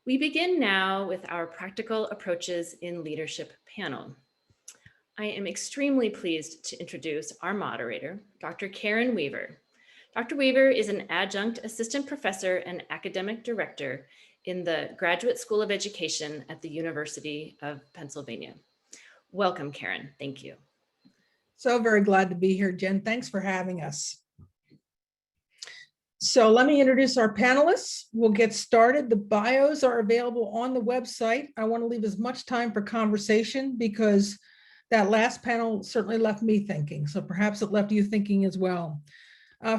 We begin now with our Practical Approaches in Leadership panel. I am extremely pleased to introduce our moderator, Dr. Karen Weaver. Dr. Weaver is an adjunct assistant professor and academic director in the Graduate School of Education at the University of Pennsylvania. Welcome, Karen. Thank you. So very glad to be here, Jen. Thanks for having us. So let me introduce our panelists. We'll get started. The bios are available on the website. I want to leave as much time for conversation because that last panel certainly left me thinking. So perhaps it left you thinking as well.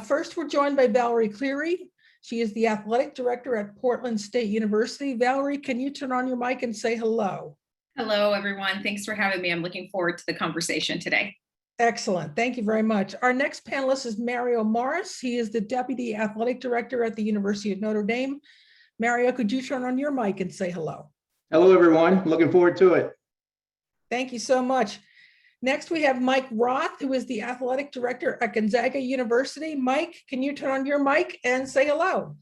First, we're joined by Valerie Cleary. She is the athletic director at Portland State University. Valerie, can you turn on your mic and say hello? Hello, everyone. Thanks for having me. I'm looking forward to the conversation today. Excellent. Thank you very much. Our next panelist is Mario Morris. He is the Deputy Athletic Director at the University of Notre Dame. Mario, could you turn on your mic and say hello? Hello, everyone. Looking forward to it. Thank you so much. Next, we have Mike Roth, who is the Athletic Director at Gonzaga University. Mike, can you turn on your mic and say hello?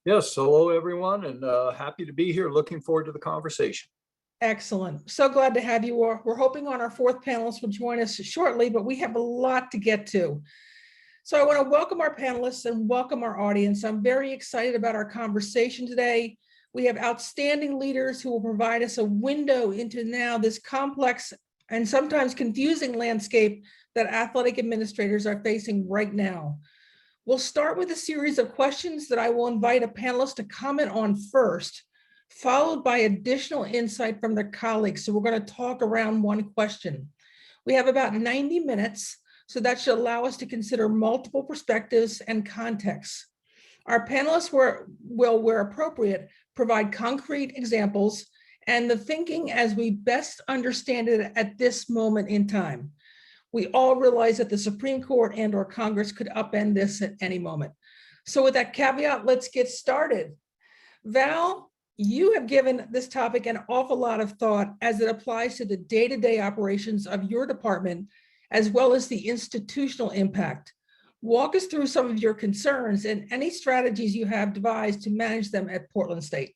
Yes, hello, everyone, and happy to be here. Looking forward to the conversation. Excellent. So glad to have you. We're hoping on our fourth panelist will join us shortly, but we have a lot to get to. So I want to welcome our panelists and welcome our audience. I'm very excited about our conversation today. We have outstanding leaders who will provide us a window into now this complex and sometimes confusing landscape that athletic administrators are facing right now. We'll start with a series of questions that I will invite a panelist to comment on first, followed by additional insight from their colleagues. So we're going to talk around one question. We have about 90 minutes, so that should allow us to consider multiple perspectives and contexts. Our panelists will, where appropriate, provide concrete examples and the thinking as we best understand it at this moment in time. We all realize that the Supreme Court and/or Congress could upend this at any moment. So with that caveat, let's get started. Val, you have given this topic an awful lot of thought as it applies to the day-to-day operations of your department, as well as the institutional impact. Walk us through some of your concerns and any strategies you have devised to manage them at Portland State.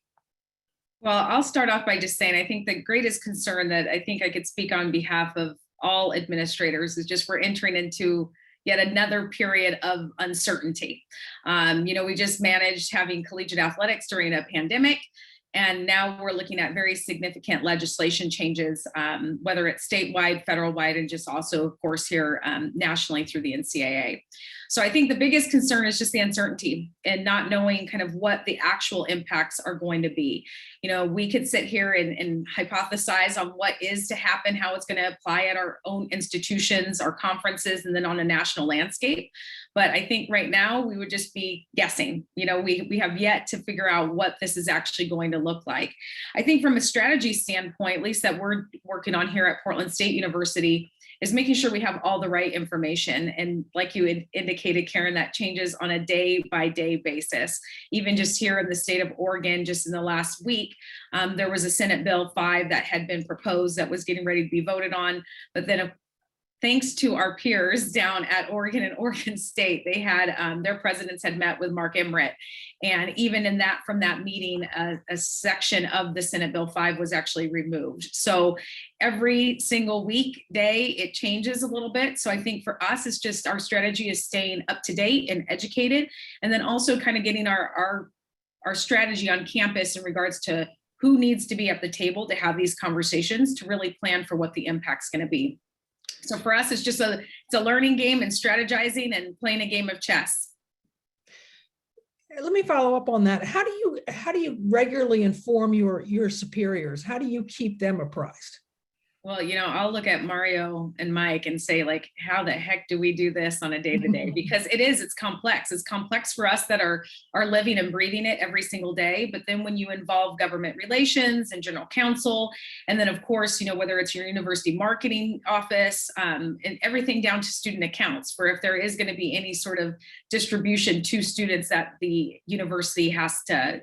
Well, I'll start off by just saying, I think the greatest concern that I think I could speak on behalf of all administrators is just we're entering into yet another period of uncertainty. We just managed having collegiate athletics during a pandemic. And now we're looking at very significant legislation changes, whether it's statewide, federal-wide, and just also, of course, here nationally through the NCAA. So I think the biggest concern is just the uncertainty and not knowing kind of what the actual impacts are going to be. We could sit here and hypothesize on what is to happen, how it's going to apply at our own institutions, our conferences, and then on a national landscape. But I think right now we would just be guessing. We have yet to figure out what this is actually going to look like. I think from a strategy standpoint, at least that we're working on here at Portland State University, is making sure we have all the right information. And like you had indicated, Karen, that changes on a day-by-day basis. Even just here in the state of Oregon, just in the last week, there was a Senate Bill 5 that had been proposed that was getting ready to be voted on. But then thanks to our peers down at Oregon and Oregon State, they had their presidents had met with Mark Emmert. And even in that, from that meeting, a section of the Senate Bill 5 was actually removed. So every single weekday, it changes a little bit. So I think for us, it's just our strategy is staying up to date and educated, and then also kind of getting our strategy on campus in regards to who needs to be at the table to have these conversations to really plan for what the impact's going to be. So for us, it's just it's a learning game and strategizing and playing a game of chess. Let me follow up on that. How do you regularly inform your superiors? How do you keep them apprised? Well, I'll look at Mario and Mike and say, like, how the heck do we do this on a day-to-day? Because it's complex. It's complex for us that are living and breathing it every single day. But then when you involve government relations and general counsel, and then of course, whether it's your university marketing office and everything down to student accounts, for if there is going to be any sort of distribution to students that the university has to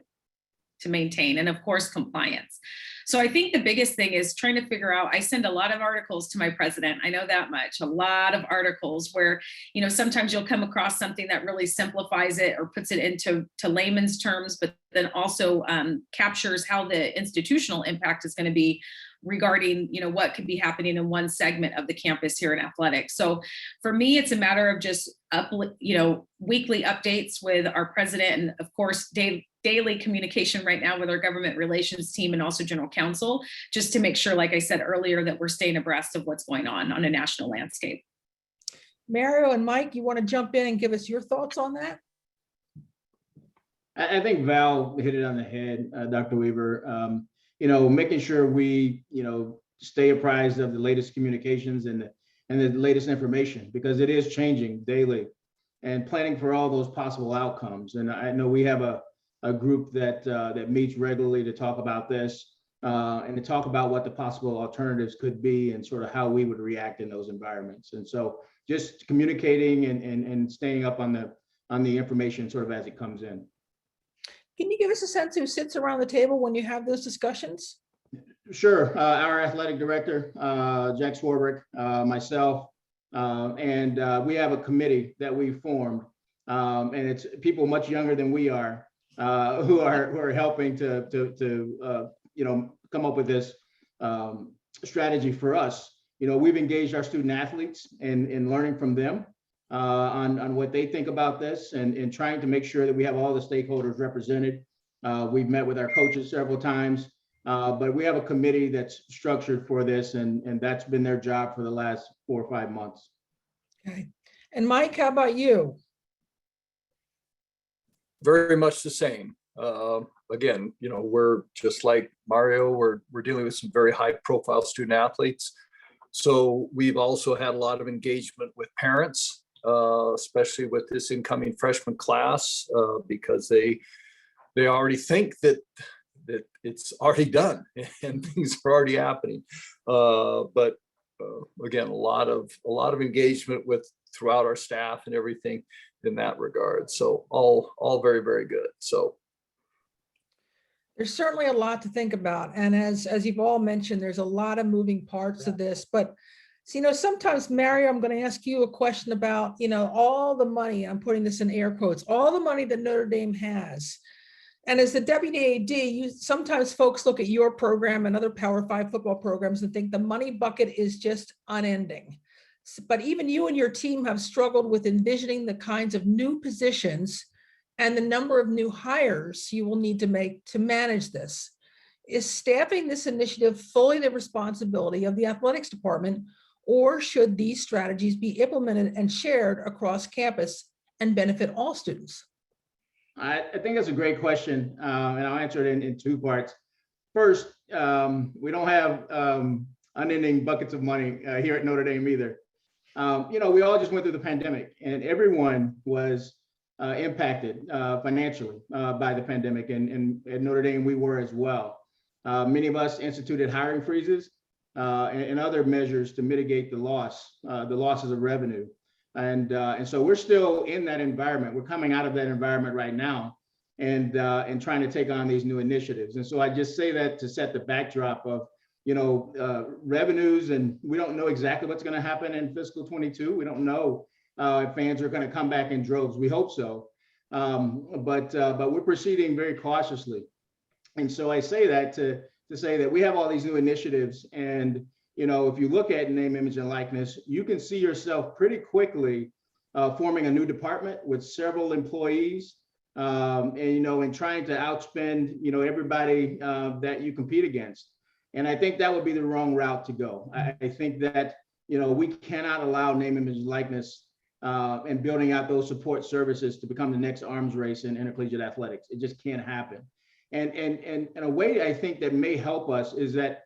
maintain, and of course, compliance. So I think the biggest thing is trying to figure out, I send a lot of articles to my president. I know that much, a lot of articles where, sometimes you'll come across something that really simplifies it or puts it into layman's terms, but then also captures how the institutional impact is going to be regarding, what could be happening in one segment of the campus here in athletics. So for me, it's a matter of just weekly updates with our president, and of course, daily communication right now with our government relations team and also general counsel, just to make sure, like I said earlier, that we're staying abreast of what's going on a national landscape. Mario and Mike, you want to jump in and give us your thoughts on that? I think Val hit it on the head, Dr. Weaver. Making sure we, stay apprised of the latest communications and the latest information, because it is changing daily, and planning for all those possible outcomes. And I know we have a group that meets regularly to talk about this and to talk about what the possible alternatives could be and sort of how we would react in those environments. And so just communicating and staying up on the information sort of as it comes in. Can you give us a sense who sits around the table when you have those discussions? Sure. Our athletic director, Jack Swarbrick, myself, and we have a committee that we formed, and it's people much younger than we are who are helping to come up with this strategy for us. We've engaged our student athletes in learning from them on what they think about this, and trying to make sure that we have all the stakeholders represented. We've met with our coaches several times, but we have a committee that's structured for this, and that's been their job for the last 4 or 5 months. Okay. And Mike, how about you? Very much the same. Again, we're just like Mario, we're dealing with some very high profile student athletes. So we've also had a lot of engagement with parents, especially with this incoming freshman class, because they already think that it's already done and things are already happening. But again, a lot of engagement throughout our staff and everything in that regard. So all very, very good. So there's certainly a lot to think about. And as you've all mentioned, there's a lot of moving parts of this, but sometimes, Mario, I'm going to ask you a question about, all the money, I'm putting this in air quotes, all the money that Notre Dame has. And as the WDAD, sometimes folks look at your program and other Power 5 football programs and think the money bucket is just unending. But even you and your team have struggled with envisioning the kinds of new positions and the number of new hires you will need to make to manage this. Is staffing this initiative fully the responsibility of the athletics department, or should these strategies be implemented and shared across campus and benefit all students? I think that's a great question, and I'll answer it in 2 parts. First, we don't have unending buckets of money here at Notre Dame either. We all just went through the pandemic, and everyone was impacted financially by the pandemic, and at Notre Dame we were as well. Many of us instituted hiring freezes and other measures to mitigate the losses of revenue. And so we're still in that environment. We're coming out of that environment right now, and trying to take on these new initiatives. And so I just say that to set the backdrop of, revenues, and we don't know exactly what's going to happen in fiscal 22. We don't know if fans are going to come back in droves. We hope so, but we're proceeding very cautiously. And so I say that to say that we have all these new initiatives, and if you look at name, image, and likeness, you can see yourself pretty quickly forming a new department with several employees, and trying to outspend, everybody that you compete against. And I think that would be the wrong route to go. I think that, we cannot allow name, image, and likeness and building out those support services to become the next arms race in intercollegiate athletics. It just can't happen. And a way I think that may help us is that,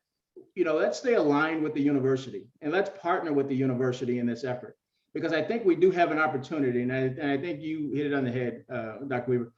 let's stay aligned with the university, and let's partner with the university in this effort, because I think we do have an opportunity. And I think you hit it on the head, Dr. Weaver.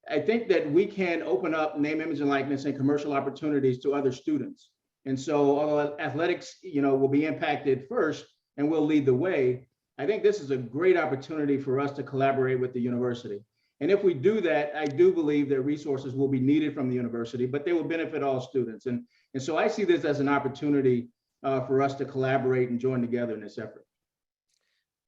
I think that we can open up name, image, and likeness and commercial opportunities to other students. And so although athletics, will be impacted first and we'll lead the way, I think this is a great opportunity for us to collaborate with the university. And if we do that, I do believe that resources will be needed from the university, but they will benefit all students. And so I see this as an opportunity for us to collaborate and join together in this effort.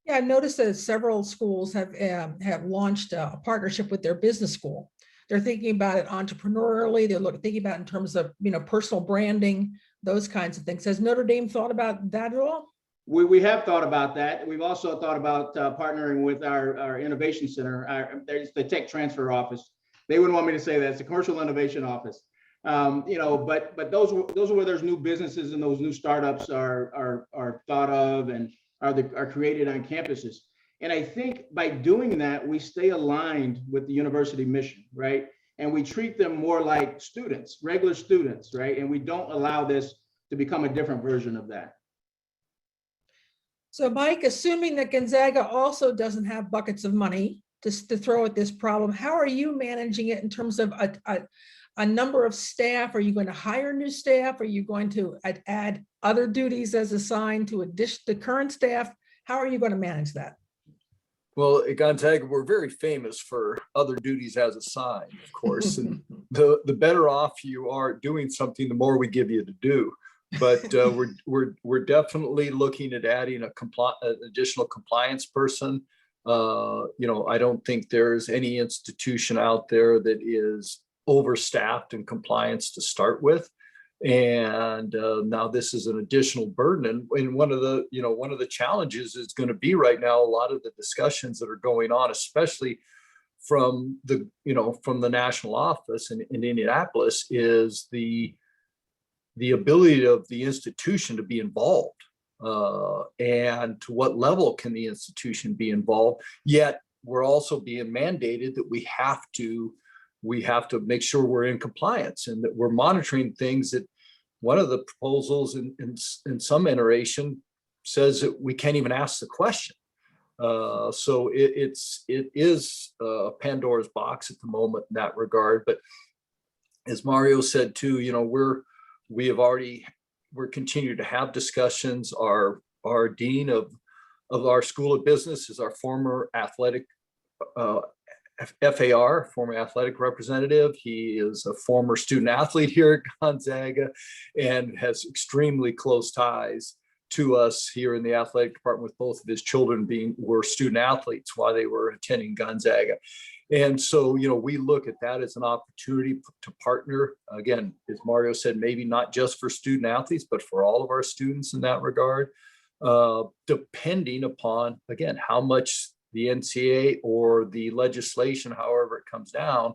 Yeah, I've noticed that several schools have launched a partnership with their business school. They're thinking about it entrepreneurially. They're thinking about it in terms of, personal branding, those kinds of things. Has Notre Dame thought about that at all? We have thought about that. We've also thought about partnering with our innovation center. There's the tech transfer office. They wouldn't want me to say that. It's a commercial innovation office. But those are where there's new businesses and those new startups are thought of and are created on campuses. And I think by doing that, we stay aligned with the university mission, right? And we treat them more like students, regular students, right? And we don't allow this to become a different version of that. So Mike, assuming that Gonzaga also doesn't have buckets of money to throw at this problem, how are you managing it in terms of a number of staff? Are you going to hire new staff? Are you going to add other duties as assigned to the current staff? How are you going to manage that? Well, at Gonzaga, we're very famous for other duties as assigned, of course. And the better off you are doing something, the more we give you to do. But we're definitely looking at adding an additional compliance person. I don't think there's any institution out there that is overstaffed in compliance to start with. And now this is an additional burden. And one of the challenges is going to be right now, a lot of the discussions that are going on, especially from the national office in Indianapolis, is the ability of the institution to be involved, and to what level can the institution be involved. Yet we're also being mandated that we have to make sure we're in compliance and that we're monitoring things. That one of the proposals in some iteration says that we can't even ask the question. So it is a Pandora's box at the moment in that regard. But as Mario said too, we're continuing to have discussions. Our dean of our School of Business is our former athletic FAR, former athletic representative. He is a former student athlete here at Gonzaga and has extremely close ties to us here in the athletic department, with both of his children were student athletes while they were attending Gonzaga. And so, we look at that as an opportunity to partner. Again, as Mario said, maybe not just for student athletes, but for all of our students in that regard, depending upon, again, how much the NCAA or the legislation, however it comes down,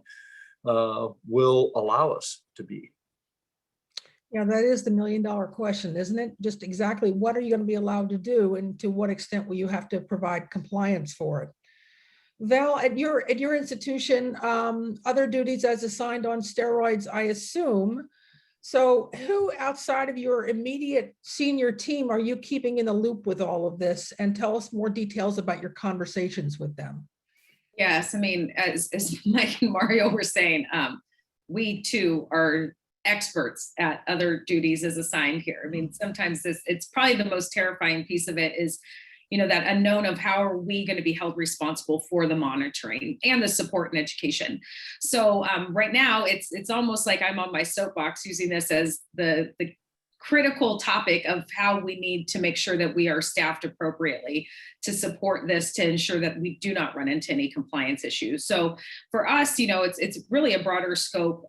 will allow us to be. Yeah, that is the $1 million question, isn't it? Just exactly what are you going to be allowed to do, and to what extent will you have to provide compliance for it? Val, at your institution, other duties as assigned on steroids, I assume. So who outside of your immediate senior team are you keeping in the loop with all of this? And tell us more details about your conversations with them. Yes, I mean, as Mike and Mario were saying, we too are experts at other duties as assigned here. I mean, sometimes it's probably the most terrifying piece of it is, that unknown of how are we going to be held responsible for the monitoring and the support and education. So right now it's almost like I'm on my soapbox using this as the critical topic of how we need to make sure that we are staffed appropriately to support this, to ensure that we do not run into any compliance issues. So for us, it's really a broader scope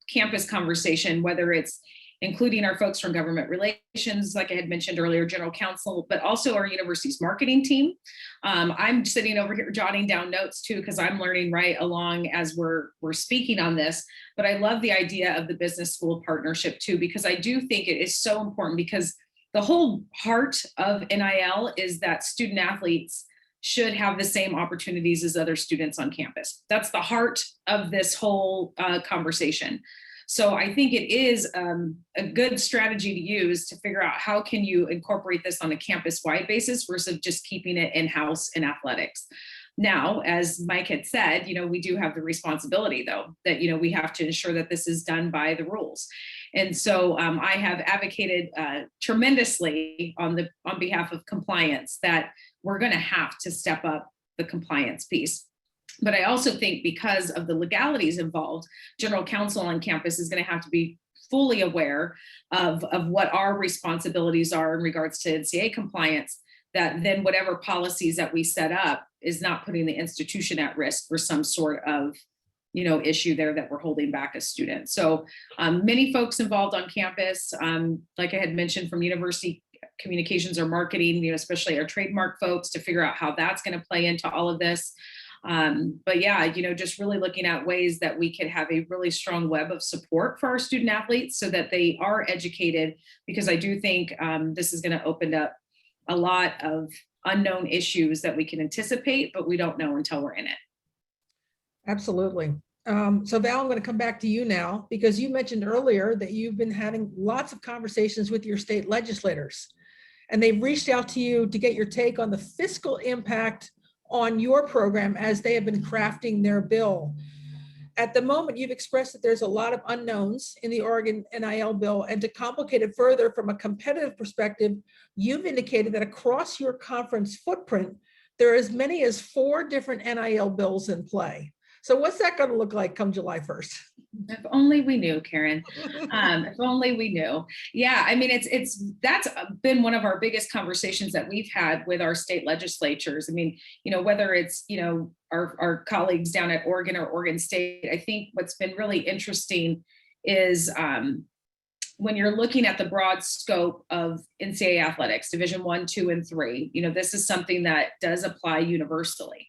campus conversation, whether it's including our folks from government relations, like I had mentioned earlier, general counsel, but also our university's marketing team. I'm sitting over here jotting down notes too, because I'm learning right along as we're speaking on this. But I love the idea of the business school partnership too, because I do think it is so important, because the whole heart of NIL is that student athletes should have the same opportunities as other students on campus. That's the heart of this whole conversation. So I think it is a good strategy to use to figure out how can you incorporate this on a campus-wide basis versus just keeping it in-house in athletics. Now, as Mike had said, we do have the responsibility though, that, we have to ensure that this is done by the rules. And so I have advocated tremendously on behalf of compliance that we're going to have to step up the compliance piece. But I also think because of the legalities involved, general counsel on campus is going to have to be fully aware of what our responsibilities are in regards to NCAA compliance, that then whatever policies that we set up is not putting the institution at risk for some sort of issue there that we're holding back a student. So many folks involved on campus, like I had mentioned, from university communications or marketing, especially our trademark folks, to figure out how that's going to play into all of this. But yeah, just really looking at ways that we could have a really strong web of support for our student athletes so that they are educated, because I do think this is going to open up a lot of unknown issues that we can anticipate, but we don't know until we're in it. Absolutely. So Val, I'm going to come back to you now, because you mentioned earlier that you've been having lots of conversations with your state legislators, and they've reached out to you to get your take on the fiscal impact on your program as they have been crafting their bill. At the moment, you've expressed that there's a lot of unknowns in the Oregon NIL bill, and to complicate it further from a competitive perspective, you've indicated that across your conference footprint, there are as many as 4 different NIL bills in play. So what's that going to look like come July 1st? If only we knew, Karen. If only we knew. Yeah, I mean, that's been one of our biggest conversations that we've had with our state legislatures. I mean, whether it's, our colleagues down at Oregon or Oregon State, I think what's been really interesting is when you're looking at the broad scope of NCAA athletics, Division I, II, and III, this is something that does apply universally.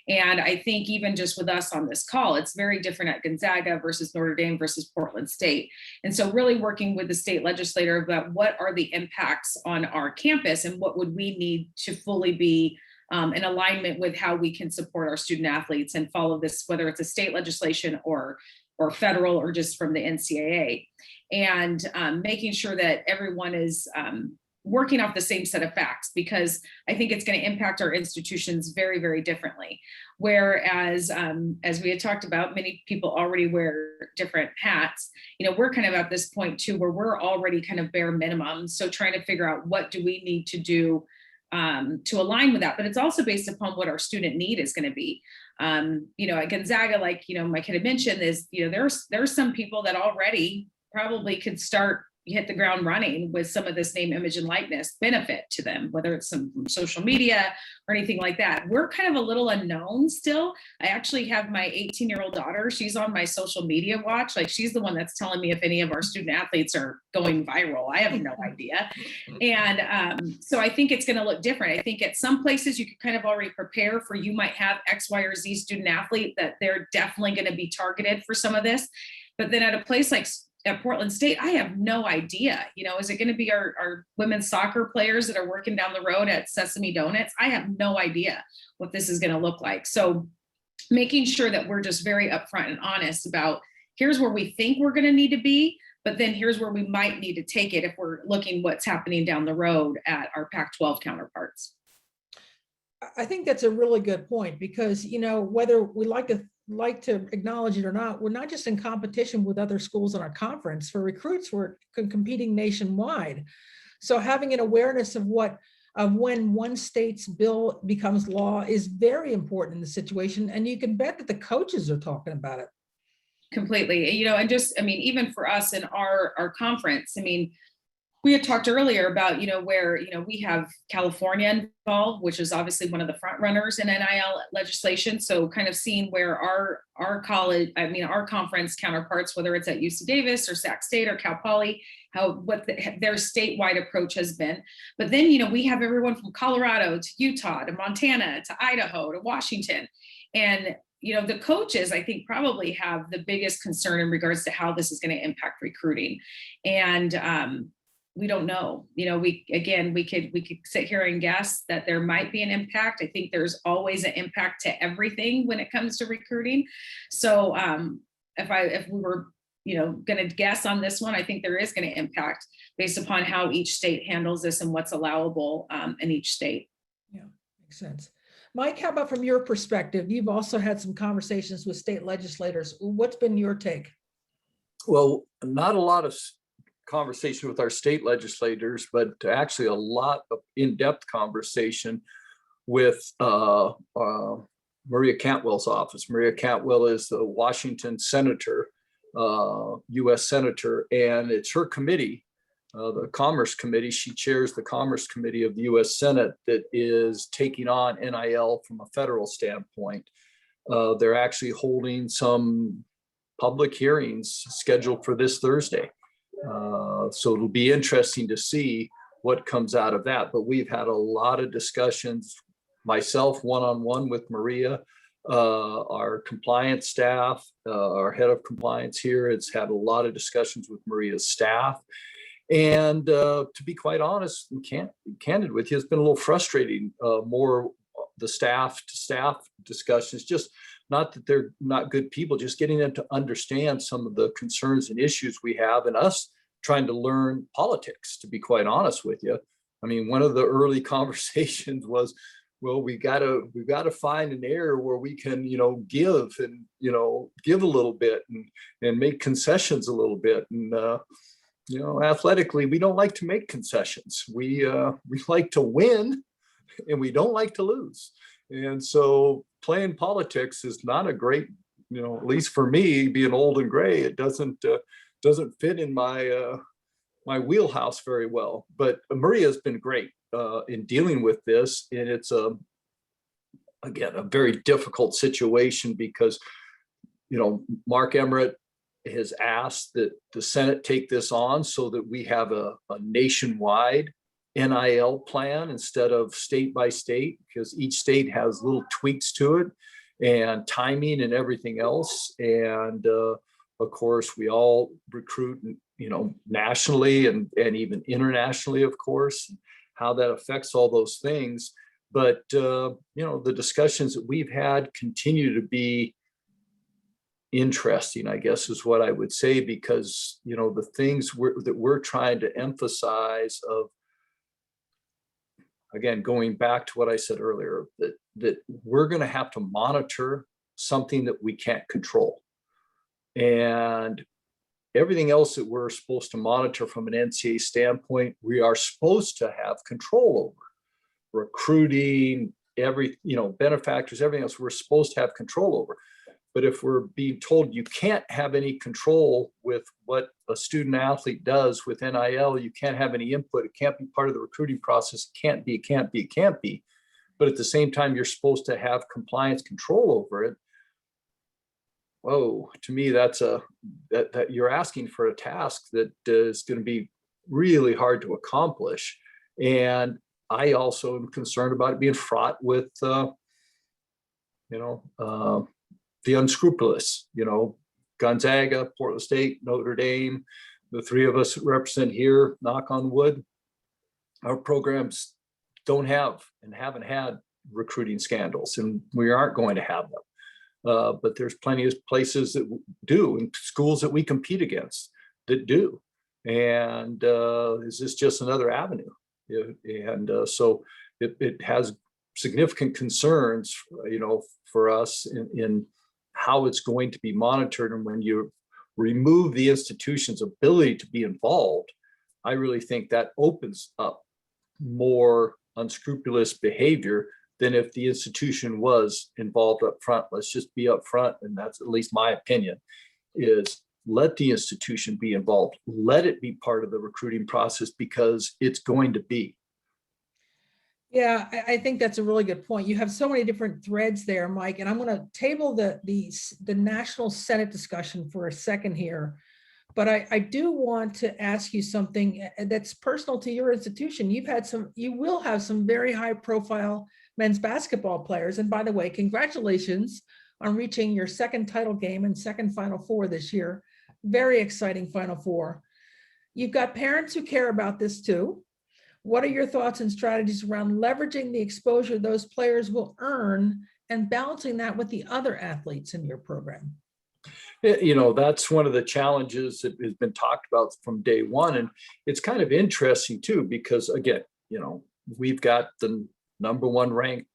And I think even just with us on this call, it's very different at Gonzaga versus Notre Dame versus Portland State. And so really working with the state legislator about what are the impacts on our campus and what would we need to fully be in alignment with how we can support our student athletes and follow this, whether it's a state legislation or federal or just from the NCAA. And making sure that everyone is working off the same set of facts, because I think it's going to impact our institutions very, very differently. Whereas, as we had talked about, many people already wear different hats. We're kind of at this point too, where we're already kind of bare minimum. So trying to figure out what do we need to do to align with that, but it's also based upon what our student need is going to be. At Gonzaga, like, Mike had mentioned, is, there's some people that already probably could hit the ground running with some of this name, image, and likeness benefit to them, whether it's some social media or anything like that. We're kind of a little unknown still. I actually have my 18-year-old daughter. She's on my social media watch. Like, she's the one that's telling me if any of our student athletes are going viral. I have no idea. And so I think it's going to look different. I think at some places you could kind of already prepare for, you might have X, Y, or Z student athlete that they're definitely going to be targeted for some of this. But then at a place like at Portland State, I have no idea. Is it going to be our women's soccer players that are working down the road at Sesame Donuts? I have no idea what this is going to look like. So making sure that we're just very upfront and honest about, here's where we think we're going to need to be, but then here's where we might need to take it if we're looking what's happening down the road at our Pac-12 counterparts. I think that's a really good point, because, whether we like to acknowledge it or not, we're not just in competition with other schools in our conference. For recruits, we're competing nationwide. So having an awareness of when one state's bill becomes law is very important in the situation. And you can bet that the coaches are talking about it. Completely, and even for us in our conference, we had talked earlier about, where, we have California involved, which is obviously one of the front runners in NIL legislation. So kind of seeing where our conference counterparts, whether it's at UC Davis or Sac State or Cal Poly, what their statewide approach has been. But then, we have everyone from Colorado to Utah to Montana to Idaho to Washington. And the coaches, I think, probably have the biggest concern in regards to how this is going to impact recruiting. And we don't know. We could sit here and guess that there might be an impact. I think there's always an impact to everything when it comes to recruiting. So if we were going to guess on this one, I think there is going to impact based upon how each state handles this and what's allowable in each state. Yeah, makes sense. Mike, how about from your perspective? You've also had some conversations with state legislators. What's been your take? Well, not a lot of conversation with our state legislators, but actually a lot of in-depth conversation with Maria Cantwell's office. Maria Cantwell is the Washington senator, US senator, and it's her committee, the Commerce Committee. She chairs the Commerce Committee of the US Senate that is taking on NIL from a federal standpoint. They're actually holding some public hearings scheduled for this Thursday. So it'll be interesting to see what comes out of that. But we've had a lot of discussions, myself one-on-one with Maria, our compliance staff, our head of compliance here has had a lot of discussions with Maria's staff. And to be quite honest and candid with you, it's been a little frustrating, more the staff to staff discussions, just not that they're not good people, just getting them to understand some of the concerns and issues we have, and us trying to learn politics, to be quite honest with you. I mean, one of the early conversations was, well, we gotta find an area where we can, give a little bit and make concessions a little bit. And athletically, we don't like to make concessions. We like to win, and we don't like to lose. And so playing politics is not a great, at least for me, being old and gray, it doesn't fit in my my wheelhouse very well. But Maria has been great in dealing with this, and it's again a very difficult situation because Mark Emmert has asked that the Senate take this on so that we have a nationwide NIL plan instead of state by state, because each state has little tweaks to it and timing and everything else. And of course, we all recruit, nationally and even internationally, of course, how that affects all those things. But, the discussions that we've had continue to be interesting, I guess is what I would say, because, the things that we're trying to emphasize of, again, going back to what I said earlier, that we're going to have to monitor something that we can't control. And everything else that we're supposed to monitor from an NCAA standpoint, we are supposed to have control over. Recruiting, benefactors, everything else we're supposed to have control over. But if we're being told you can't have any control with what a student athlete does with NIL, you can't have any input, it can't be part of the recruiting process, it can't be. But at the same time, you're supposed to have compliance control over it. Whoa, to me, that's that you're asking for a task that is going to be really hard to accomplish. And I also am concerned about it being fraught with, the unscrupulous, Gonzaga, Portland State, Notre Dame, the three of us represent here, knock on wood, our programs don't have and haven't had recruiting scandals, and we aren't going to have them. But there's plenty of places that do, and schools that we compete against that do. And is this just another avenue? And so it has significant concerns, for us in how it's going to be monitored. And when you remove the institution's ability to be involved, I really think that opens up more unscrupulous behavior than if the institution was involved up front. Let's just be up front, and that's at least my opinion, is let the institution be involved. Let it be part of the recruiting process, because it's going to be. Yeah, I think that's a really good point. You have so many different threads there, Mike, and I'm going to table the National Senate discussion for a second here. But I do want to ask you something that's personal to your institution. You will have some very high profile men's basketball players. And by the way, congratulations on reaching your second title game and second Final Four this year. Very exciting Final Four. You've got parents who care about this too. What are your thoughts and strategies around leveraging the exposure those players will earn and balancing that with the other athletes in your program? That's one of the challenges that has been talked about from day one. And it's kind of interesting too, because again, we've got the number one ranked,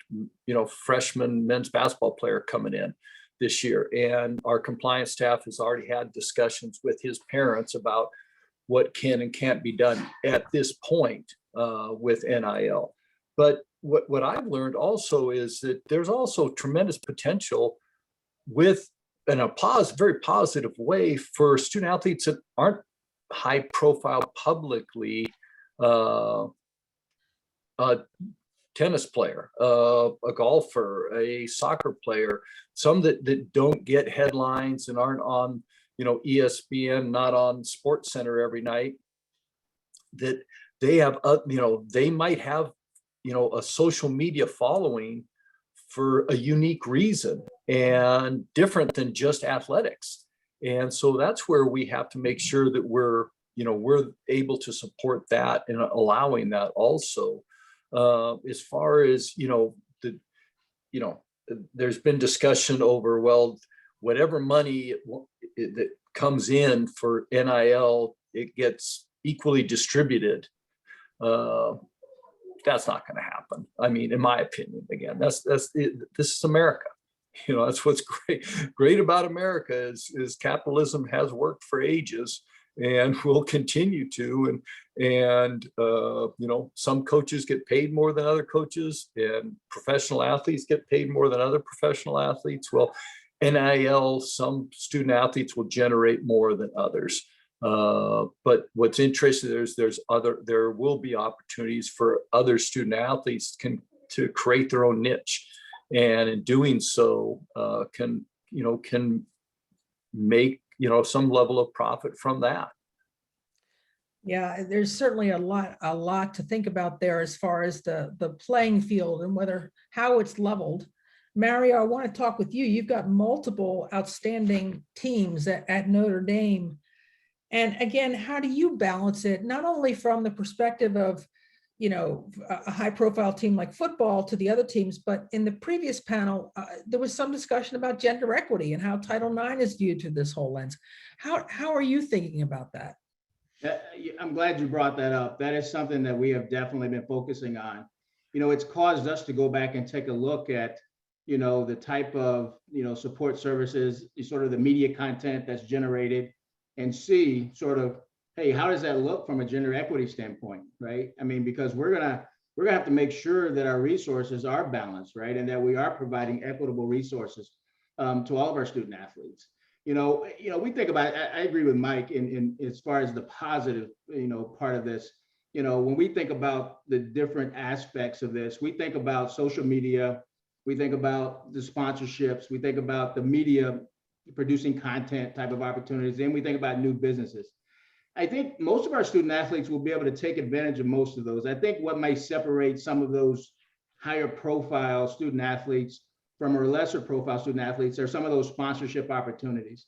freshman men's basketball player coming in this year. And our compliance staff has already had discussions with his parents about what can and can't be done at this point with NIL. But what I've learned also is that there's also tremendous potential with, in a very positive way, for student athletes that aren't high profile publicly, a tennis player, a golfer, a soccer player, some that don't get headlines and aren't on, ESPN, not on Sports Center every night, that they have, they might have, a social media following for a unique reason and different than just athletics. And so that's where we have to make sure that we're able to support that and allowing that also. As far as, there's been discussion over, well, whatever money that comes in for NIL, it gets equally distributed. That's not going to happen. I mean, in my opinion, again, this is America. That's what's great about America is capitalism has worked for ages and will continue to. And some coaches get paid more than other coaches, and professional athletes get paid more than other professional athletes. Well, NIL, some student athletes will generate more than others. But what's interesting is there will be opportunities for other student athletes to create their own niche, and in doing so, can make some level of profit from that. Yeah, there's certainly a lot to think about there as far as the playing field and how it's leveled. Mario, I want to talk with you. You've got multiple outstanding teams at Notre Dame. And again, how do you balance it, not only from the perspective of, a high profile team like football to the other teams, but in the previous panel, there was some discussion about gender equity and how Title IX is viewed through this whole lens. How are you thinking about that? I'm glad you brought that up. That is something that we have definitely been focusing on. It's caused us to go back and take a look at, the type of, support services, sort of the media content that's generated, and see sort of, hey, how does that look from a gender equity standpoint, right? I mean, because we're gonna have to make sure that our resources are balanced, right? And that we are providing equitable resources to all of our student athletes. We think about, I agree with Mike in as far as the positive, part of this. When we think about the different aspects of this, we think about social media, we think about the sponsorships, we think about the media producing content type of opportunities, and we think about new businesses. I think most of our student athletes will be able to take advantage of most of those. I think what might separate some of those higher profile student athletes from our lesser profile student athletes are some of those sponsorship opportunities.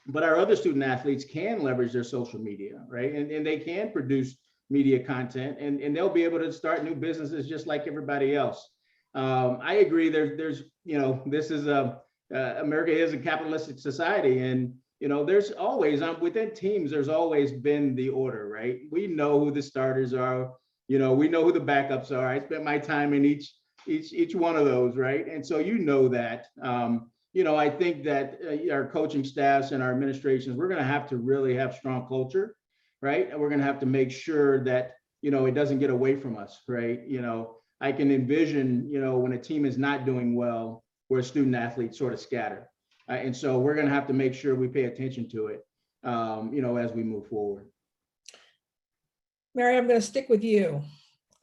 But our other student athletes can leverage their social media, right? And they can produce media content, and they'll be able to start new businesses just like everybody else. I agree. There's this is America is a capitalistic society, and there's always within teams, there's always been the order, right? We know who the starters are, we know who the backups are. I spent my time in each one of those, right? And so that. I think that our coaching staffs and our administrations, we're going to have to really have strong culture, right? And we're going to have to make sure that it doesn't get away from us, right? I can envision when a team is not doing well, where student athletes sort of scatter. And so we're going to have to make sure we pay attention to it, as we move forward. Mary, I'm going to stick with you.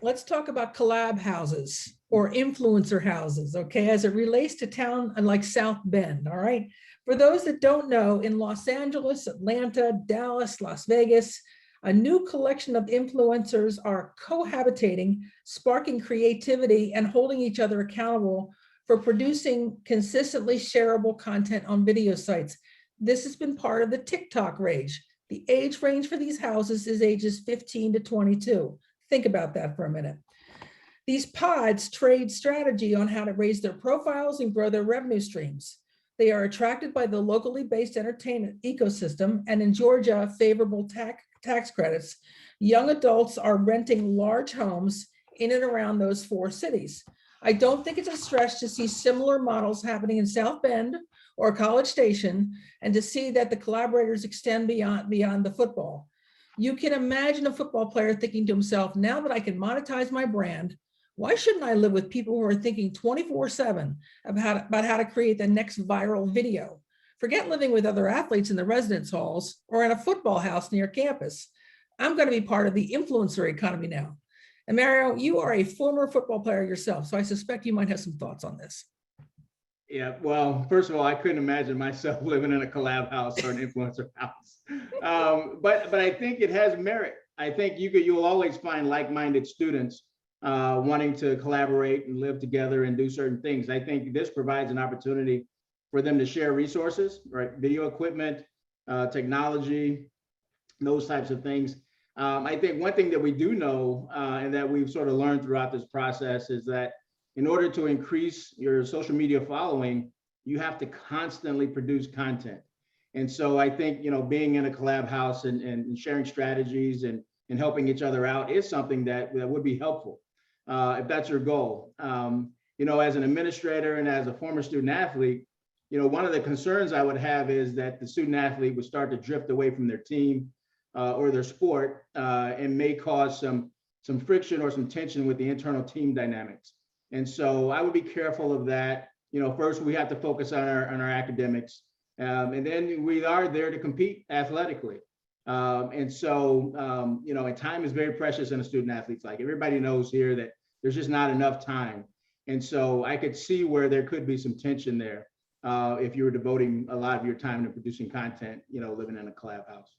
Let's talk about collab houses or influencer houses, okay, as it relates to town like South Bend, all right? For those that don't know, in Los Angeles, Atlanta, Dallas, Las Vegas, a new collection of influencers are cohabitating, sparking creativity and holding each other accountable for producing consistently shareable content on video sites. This has been part of the TikTok rage. The age range for these houses is ages 15 to 22. Think about that for a minute. These pods trade strategy on how to raise their profiles and grow their revenue streams. They are attracted by the locally based entertainment ecosystem, and in Georgia, favorable tax credits. Young adults are renting large homes in and around those 4 cities. I don't think it's a stretch to see similar models happening in South Bend or College Station, and to see that the collaborators extend beyond the football. You can imagine a football player thinking to himself, now that I can monetize my brand, Why shouldn't I live with people who are thinking 24/7 about how to create the next viral video? Forget living with other athletes in the residence halls or in a football house near campus. I'm going to be part of the influencer economy now. And Mario, you are a former football player yourself, so I suspect you might have some thoughts on this. Yeah, well, first of all, I couldn't imagine myself living in a collab house or an influencer house. But I think it has merit. I think you'll always find like-minded students wanting to collaborate and live together and do certain things. I think this provides an opportunity for them to share resources, right? Video equipment, technology, those types of things. I think one thing that we do know and that we've sort of learned throughout this process is that in order to increase your social media following, you have to constantly produce content. And so I think, being in a collab house and sharing strategies and helping each other out is something that would be helpful if that's your goal. As an administrator and as a former student athlete, one of the concerns I would have is that the student athlete would start to drift away from their team or their sport and may cause some friction or some tension with the internal team dynamics. And so I would be careful of that. First we have to focus on our academics, and then we are there to compete athletically. And time is very precious in a student athlete's life. Everybody knows here that there's just not enough time. And so I could see where there could be some tension there if you were devoting a lot of your time to producing content, living in a collab house.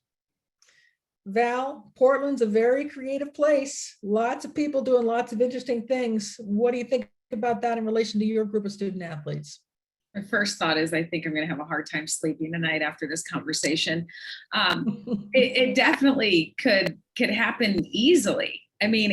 Val, Portland's a very creative place. Lots of people doing lots of interesting things. What do you think about that in relation to your group of student athletes? My first thought is I think I'm going to have a hard time sleeping tonight after this conversation. It definitely could happen easily. I mean,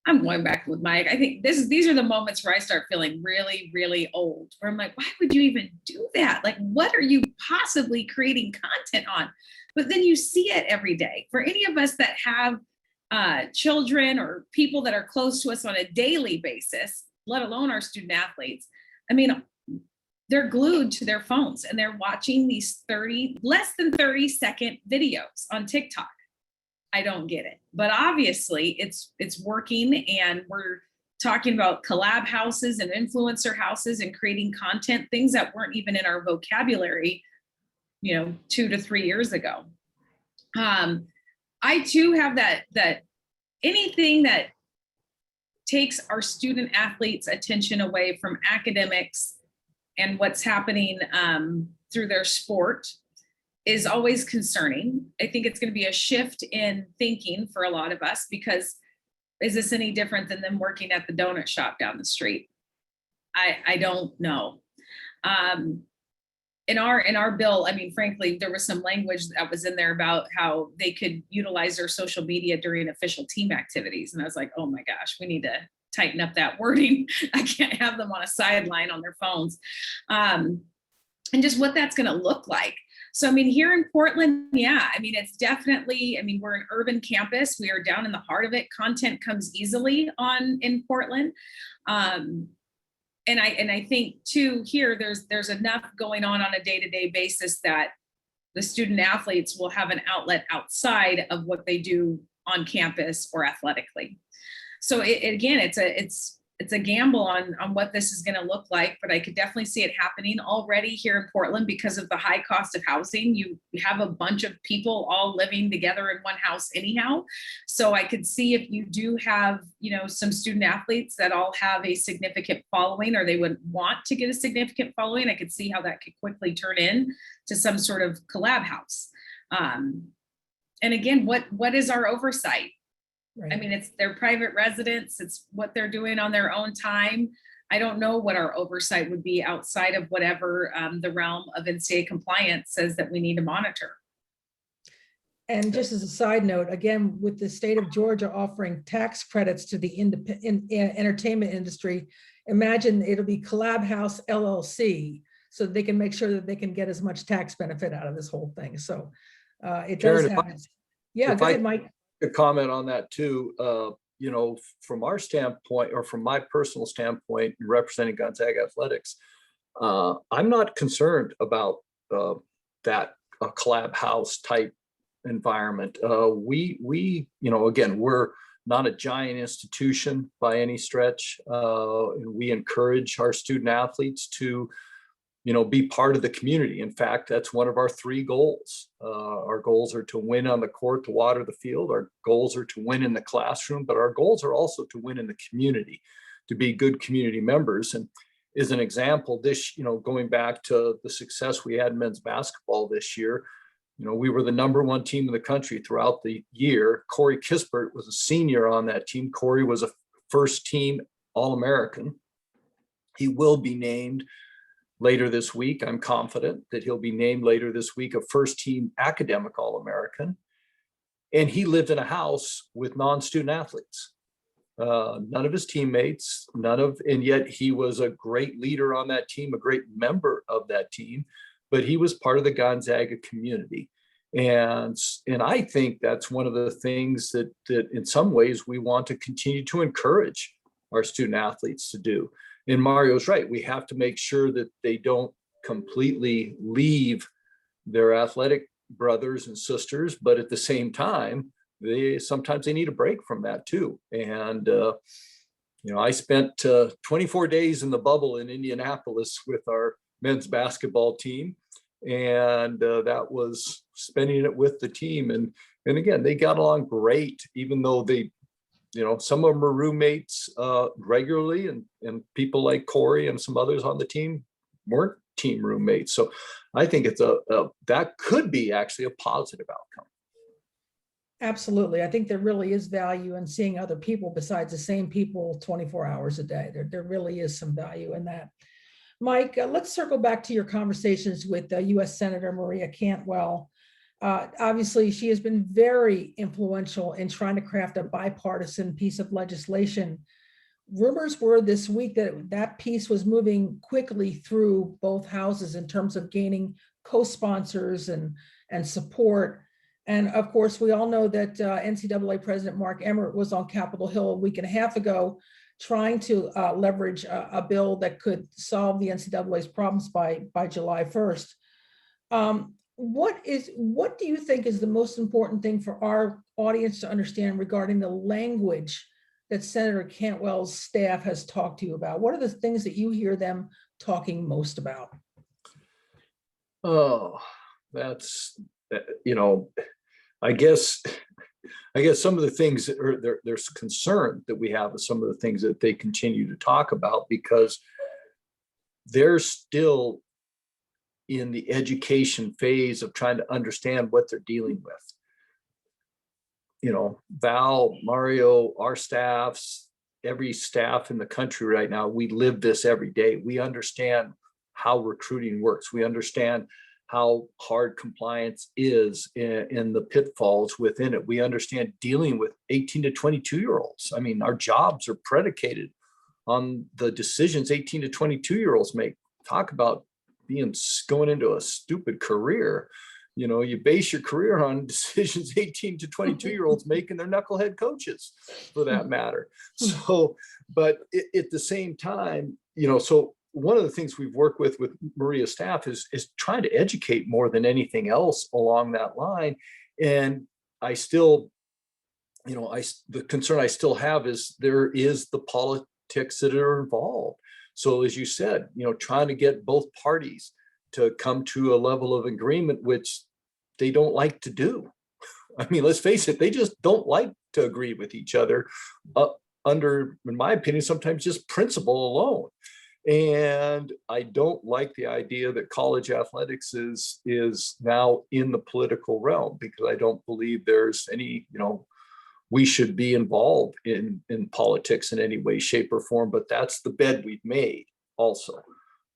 I'm going back with Mike. I think these are the moments where I start feeling really, really old, where I'm like, why would you even do that? Like, what are you possibly creating content on? But then you see it every day. For any of us that have children or people that are close to us on a daily basis, let alone our student athletes, I mean, they're glued to their phones and they're watching these less than 30-second videos on TikTok. I don't get it, but obviously it's working, and we're talking about collab houses and influencer houses and creating content, things that weren't even in our vocabulary 2 to 3 years ago. I too have that anything that takes our student athletes' attention away from academics and what's happening through their sport is always concerning. I think it's going to be a shift in thinking for a lot of us, because is this any different than them working at the donut shop down the street? I don't know. In our bill, I mean, frankly, there was some language that was in there about how they could utilize their social media during official team activities. And I was like, oh my gosh, we need to tighten up that wording. I can't have them on a sideline on their phones. And just what that's going to look like. So, I mean, here in Portland, yeah, I mean, it's definitely, I mean, we're an urban campus. We are down in the heart of it. Content comes easily in Portland. And I think too, here, there's enough going on a day-to-day basis that the student athletes will have an outlet outside of what they do on campus or athletically. So again, it's a gamble on what this is going to look like, but I could definitely see it happening already here in Portland because of the high cost of housing. You have a bunch of people all living together in one house anyhow. So I could see if you do have, some student athletes that all have a significant following, or they would want to get a significant following, I could see how that could quickly turn in to some sort of collab house. And again, what is our oversight? Right. I mean, it's their private residence. It's what they're doing on their own time. I don't know what our oversight would be outside of whatever the realm of NCAA compliance says that we need to monitor. And just as a side note, again, with the state of Georgia offering tax credits to the entertainment industry, imagine it'll be Collab House LLC, so they can make sure that they can get as much tax benefit out of this whole thing. So it does happen. Yeah, go ahead, Mike. A comment on that too. From our standpoint, or from my personal standpoint, representing Gonzaga athletics, I'm not concerned about that collab house type environment. We again, we're not a giant institution by any stretch. And we encourage our student athletes to, be part of the community. In fact, that's one of our 3 goals. Our goals are to win on the court, to water the field. Our goals are to win in the classroom, but our goals are also to win in the community, to be good community members. And as an example, going back to the success we had in men's basketball this year, we were the #1 team in the country throughout the year. Corey Kispert was a senior on that team. Corey was a first team All-American. He will be named later this week. I'm confident that he'll be named later this week a first team academic All-American. And he lived in a house with non-student athletes. None of his teammates, and yet he was a great leader on that team, a great member of that team, but he was part of the Gonzaga community. And I think that's one of the things that in some ways we want to continue to encourage our student athletes to do. And Mario's right, we have to make sure that they don't completely leave their athletic brothers and sisters, but at the same time, sometimes they need a break from that too. And I spent 24 days in the bubble in Indianapolis with our men's basketball team, and that was spending it with the team. And again, they got along great, even though they, some of them were roommates regularly, and people like Corey and some others on the team weren't team roommates. So I think it's that could be actually a positive outcome. Absolutely. I think there really is value in seeing other people besides the same people 24 hours a day. There really is some value in that. Mike, let's circle back to your conversations with U.S. Senator Maria Cantwell. Obviously, she has been very influential in trying to craft a bipartisan piece of legislation. Rumors were this week that that piece was moving quickly through both houses in terms of gaining co-sponsors and support. And of course, we all know that NCAA President Mark Emmert was on Capitol Hill a week and a half ago, trying to leverage a bill that could solve the NCAA's problems by July 1st. What do you think is the most important thing for our audience to understand regarding the language that Senator Cantwell's staff has talked to you about? What are the things that you hear them talking most about? Oh, that's, I guess some of the things that there's concern that we have is some of the things that they continue to talk about, because they're still in the education phase of trying to understand what they're dealing with. Val, Mario, our staffs, every staff in the country right now, we live this every day. We understand how recruiting works. We understand how hard compliance is in the pitfalls within it. We understand dealing with 18 to 22-year-olds. I mean, our jobs are predicated on the decisions 18 to 22-year-olds make. Talk about going into a stupid career. You base your career on decisions 18 to 22-year-olds make, and they're knucklehead coaches for that matter. So, but at the same time, so one of the things we've worked with Maria's staff is trying to educate more than anything else along that line. And I still, the concern I still have is there is the politics that are involved. So as you said, trying to get both parties to come to a level of agreement, which they don't like to do. I mean, let's face it, they just don't like to agree with each other under, in my opinion, sometimes just principle alone. And I don't like the idea that college athletics is now in the political realm, because I don't believe there's any, we should be involved in politics in any way, shape, or form, but that's the bed we've made also.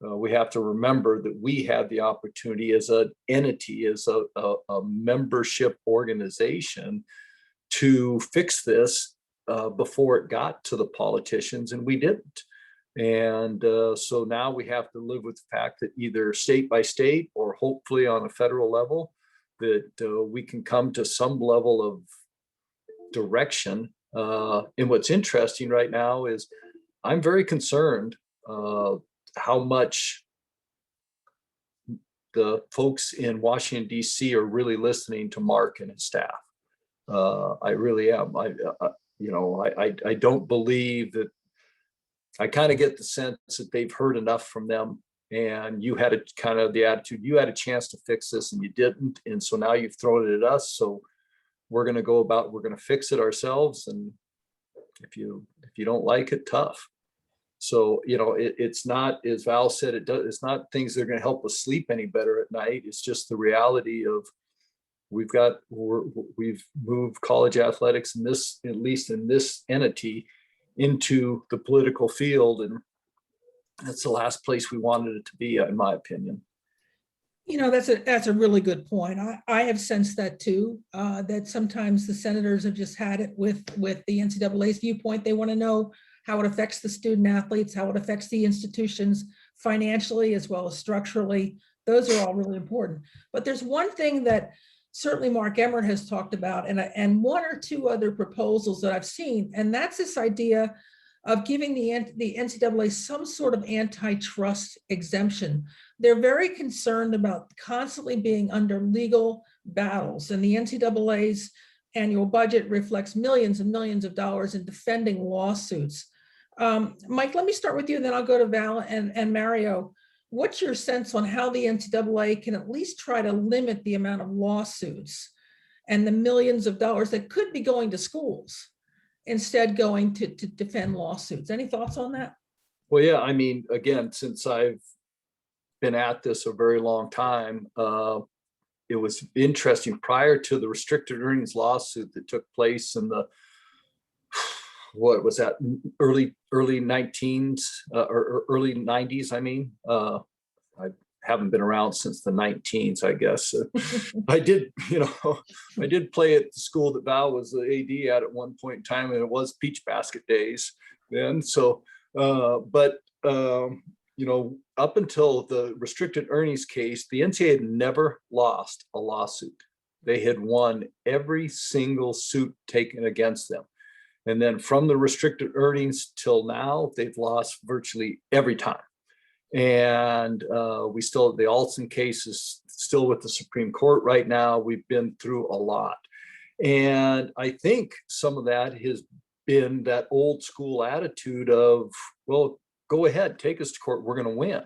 We have to remember that we had the opportunity as an entity, as a membership organization, to fix this before it got to the politicians, and we didn't. And so now we have to live with the fact that either state by state, or hopefully on a federal level, that we can come to some level of direction. And what's interesting right now is I'm very concerned how much the folks in Washington, D.C. are really listening to Mark and his staff. I really am. I don't believe that. I kind of get the sense that they've heard enough from them, and you had a kind of the attitude, you had a chance to fix this and you didn't. And so now you've thrown it at us. So we're going to fix it ourselves. And if you don't like it, tough. So, it's not, as Val said, it's not things that are going to help us sleep any better at night. It's just the reality of we've moved college athletics in this, at least in this entity, into the political field. And that's the last place we wanted it to be, in my opinion. That's a really good point. I have sensed that too, that sometimes the senators have just had it with the NCAA's viewpoint. They want to know how it affects the student athletes, how it affects the institutions financially as well as structurally. Those are all really important. But there's one thing that certainly Mark Emmert has talked about, and one or two other proposals that I've seen, and that's this idea of giving the NCAA some sort of antitrust exemption. They're very concerned about constantly being under legal battles, and the NCAA's annual budget reflects millions and millions of dollars in defending lawsuits. Mike, let me start with you, then I'll go to Val and Mario. What's your sense on how the NCAA can at least try to limit the amount of lawsuits and the millions of dollars that could be going to schools, instead going to defend lawsuits? Any thoughts on that? Well, yeah, I mean, again, since I've been at this a very long time, it was interesting prior to the restricted earnings lawsuit that took place in the, what was that, early 19s or early 90s, I mean. I haven't been around since the 19s, I guess. I did play at the school that Val was the AD at one point in time, and it was Peach Basket days then. So, up until the restricted earnings case, the NCAA had never lost a lawsuit. They had won every single suit taken against them. And then from the restricted earnings till now, they've lost virtually every time. And the Alston case is still with the Supreme Court right now. We've been through a lot. And I think some of that has been that old school attitude of, well, go ahead, take us to court, we're going to win.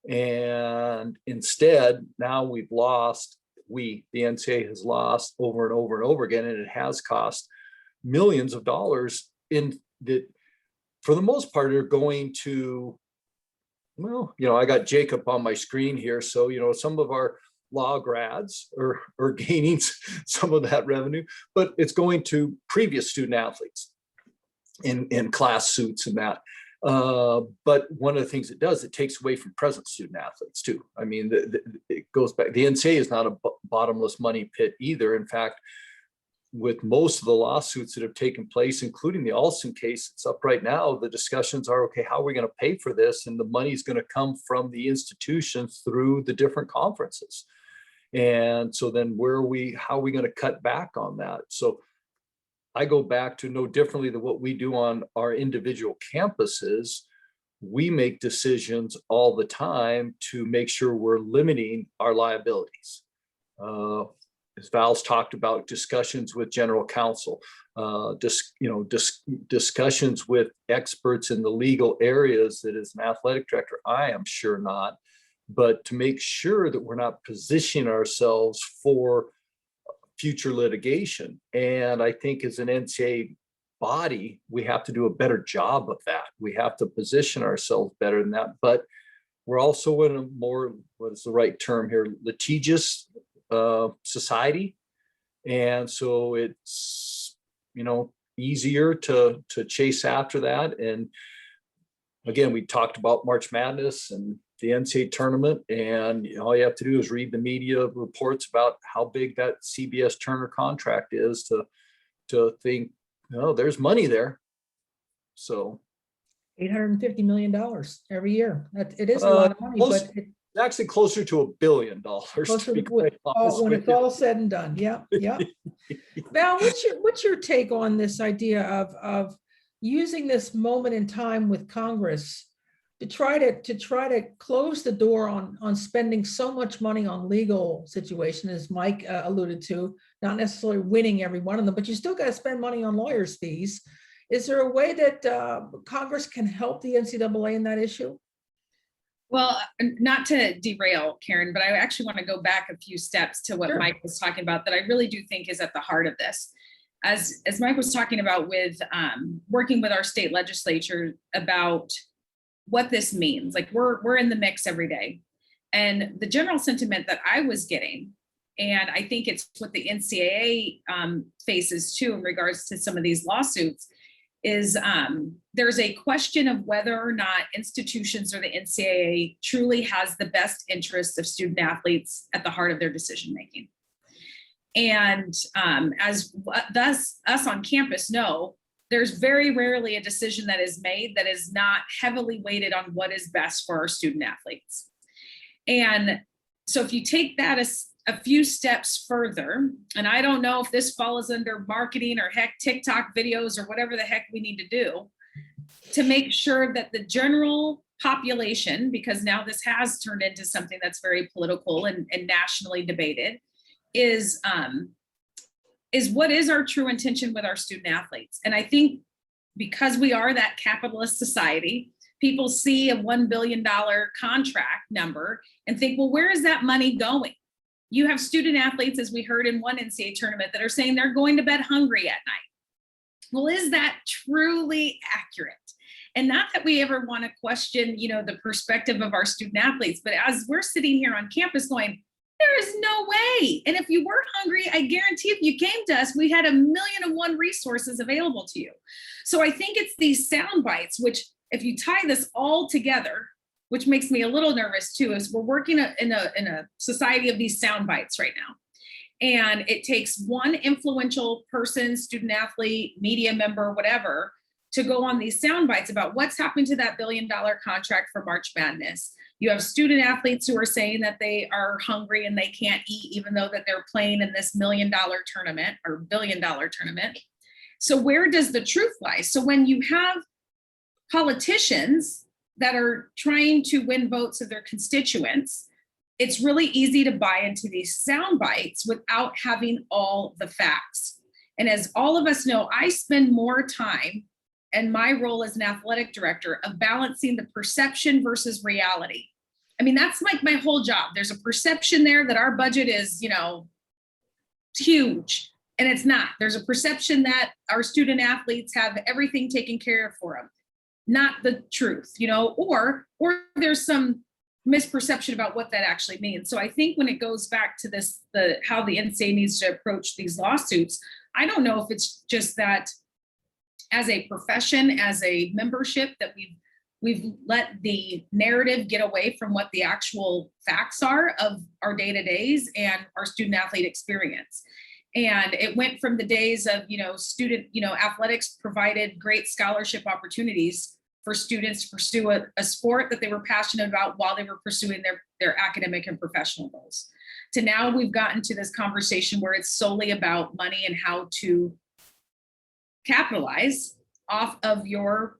And instead, now we've lost, the NCAA has lost over and over and over again, and it has cost millions of dollars in that, for the most part, are going to, well, I got Jacob on my screen here. So, some of our law grads are gaining some of that revenue, but it's going to previous student athletes in class suits and that. But one of the things it does, it takes away from present student athletes too. I mean, it goes back. The NCAA is not a bottomless money pit either. In fact, with most of the lawsuits that have taken place, including the Alston case, it's up right now. The discussions are, okay, how are we going to pay for this? And the money's going to come from the institutions through the different conferences. And so then how are we going to cut back on that? So I go back to no differently than what we do on our individual campuses. We make decisions all the time to make sure we're limiting our liabilities. As Val's talked about, discussions with general counsel, discussions with experts in the legal areas that as an athletic director, I am sure not, but to make sure that we're not positioning ourselves for future litigation. And I think as an NCAA body, we have to do a better job of that. We have to position ourselves better than that, but we're also in a more, what is the right term here, litigious society. And so it's, easier to chase after that. And again, we talked about March Madness and the NCAA tournament, and all you have to do is read the media reports about how big that CBS Turner contract is to think, there's money there. So $850 million every year. It is a lot of money, but it's actually closer to $1 billion. When it's all said and done. Yeah. Val, what's your take on this idea of using this moment in time with Congress to try to close the door on spending so much money on legal situation, as Mike alluded to not necessarily winning every one of them, but you still got to spend money on lawyers' fees. Is there a way that Congress can help the NCAA in that issue? Well, not to derail, Karen, but I actually want to go back a few steps to what Sure. Mike was talking about that I really do think is at the heart of this. As Mike was talking about with working with our state legislature about what this means, like we're in the mix every day. And the general sentiment that I was getting, and I think it's what the NCAA faces too in regards to some of these lawsuits, is there's a question of whether or not institutions or the NCAA truly has the best interests of student athletes at the heart of their decision making. And as us on campus know, there's very rarely a decision that is made that is not heavily weighted on what is best for our student athletes. And so if you take that as a few steps further, and I don't know if this falls under marketing or heck TikTok videos or whatever the heck we need to do to make sure that the general population, because now this has turned into something that's very political and nationally debated, is what is our true intention with our student athletes. And I think because we are that capitalist society, people see a $1 billion contract number and think, well, where is that money going? You have student athletes, as we heard in one NCAA tournament, that are saying they're going to bed hungry at night. Well, is that truly accurate? And not that we ever want to question, the perspective of our student athletes, but as we're sitting here on campus going, there is no way. And if you were hungry, I guarantee if you came to us, we had 1,000,001 resources available to you. So I think it's these sound bites, which if you tie this all together, which makes me a little nervous too, is we're working in a society of these sound bites right now. And it takes one influential person, student athlete, media member, whatever, to go on these sound bites about what's happening to that $1 billion contract for March Madness. You have student athletes who are saying that they are hungry and they can't eat, even though that they're playing in this $1 million tournament or $1 billion tournament. So where does the truth lie? So when you have politicians that are trying to win votes of their constituents, it's really easy to buy into these sound bites without having all the facts. And as all of us know, I spend more time in my role as an athletic director of balancing the perception versus reality. I mean, that's like my whole job. There's a perception there that our budget is, huge, and it's not. There's a perception that our student athletes have everything taken care of for them. Not the truth, or there's some misperception about what that actually means. So I think when it goes back to how the NCAA needs to approach these lawsuits, I don't know if it's just that as a profession, as a membership, that we've let the narrative get away from what the actual facts are of our day-to-days and our student athlete experience. And it went from the days of, athletics provided great scholarship opportunities for students to pursue a sport that they were passionate about while they were pursuing their academic and professional goals. To now we've gotten to this conversation where it's solely about money and how to capitalize off of your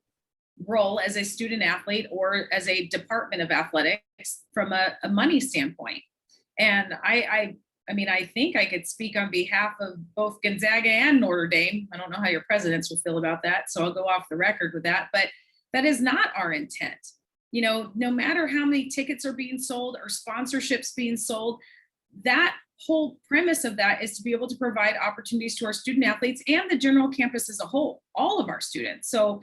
role as a student athlete or as a department of athletics from a money standpoint. And I think I could speak on behalf of both Gonzaga and Notre Dame. I don't know how your presidents will feel about that, so I'll go off the record with that, but that is not our intent. No matter how many tickets are being sold or sponsorships being sold, that whole premise of that is to be able to provide opportunities to our student athletes and the general campus as a whole, all of our students. So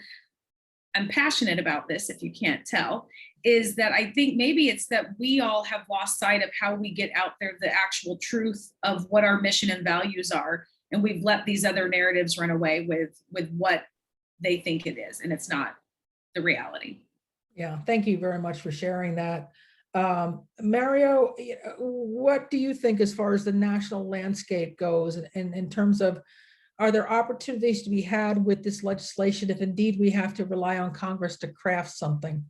I'm passionate about this, if you can't tell, is that I think maybe it's that we all have lost sight of how we get out there the actual truth of what our mission and values are. And we've let these other narratives run away with what they think it is. And it's not the reality. Yeah, thank you very much for sharing that. Mario, what do you think as far as the national landscape goes in terms of, are there opportunities to be had with this legislation if indeed we have to rely on Congress to craft something?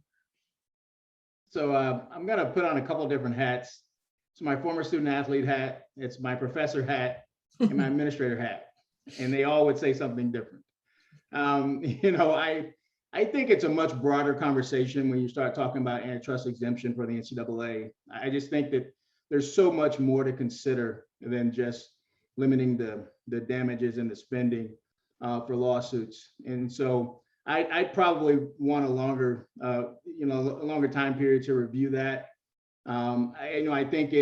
So I'm going to put on a couple of different hats. It's my former student athlete hat, it's my professor hat, and my administrator hat. And they all would say something different. I think it's a much broader conversation when you start talking about antitrust exemption for the NCAA. I just think that there's so much more to consider than just limiting the damages and the spending for lawsuits. And so I'd probably want a longer, a longer time period to review that. I think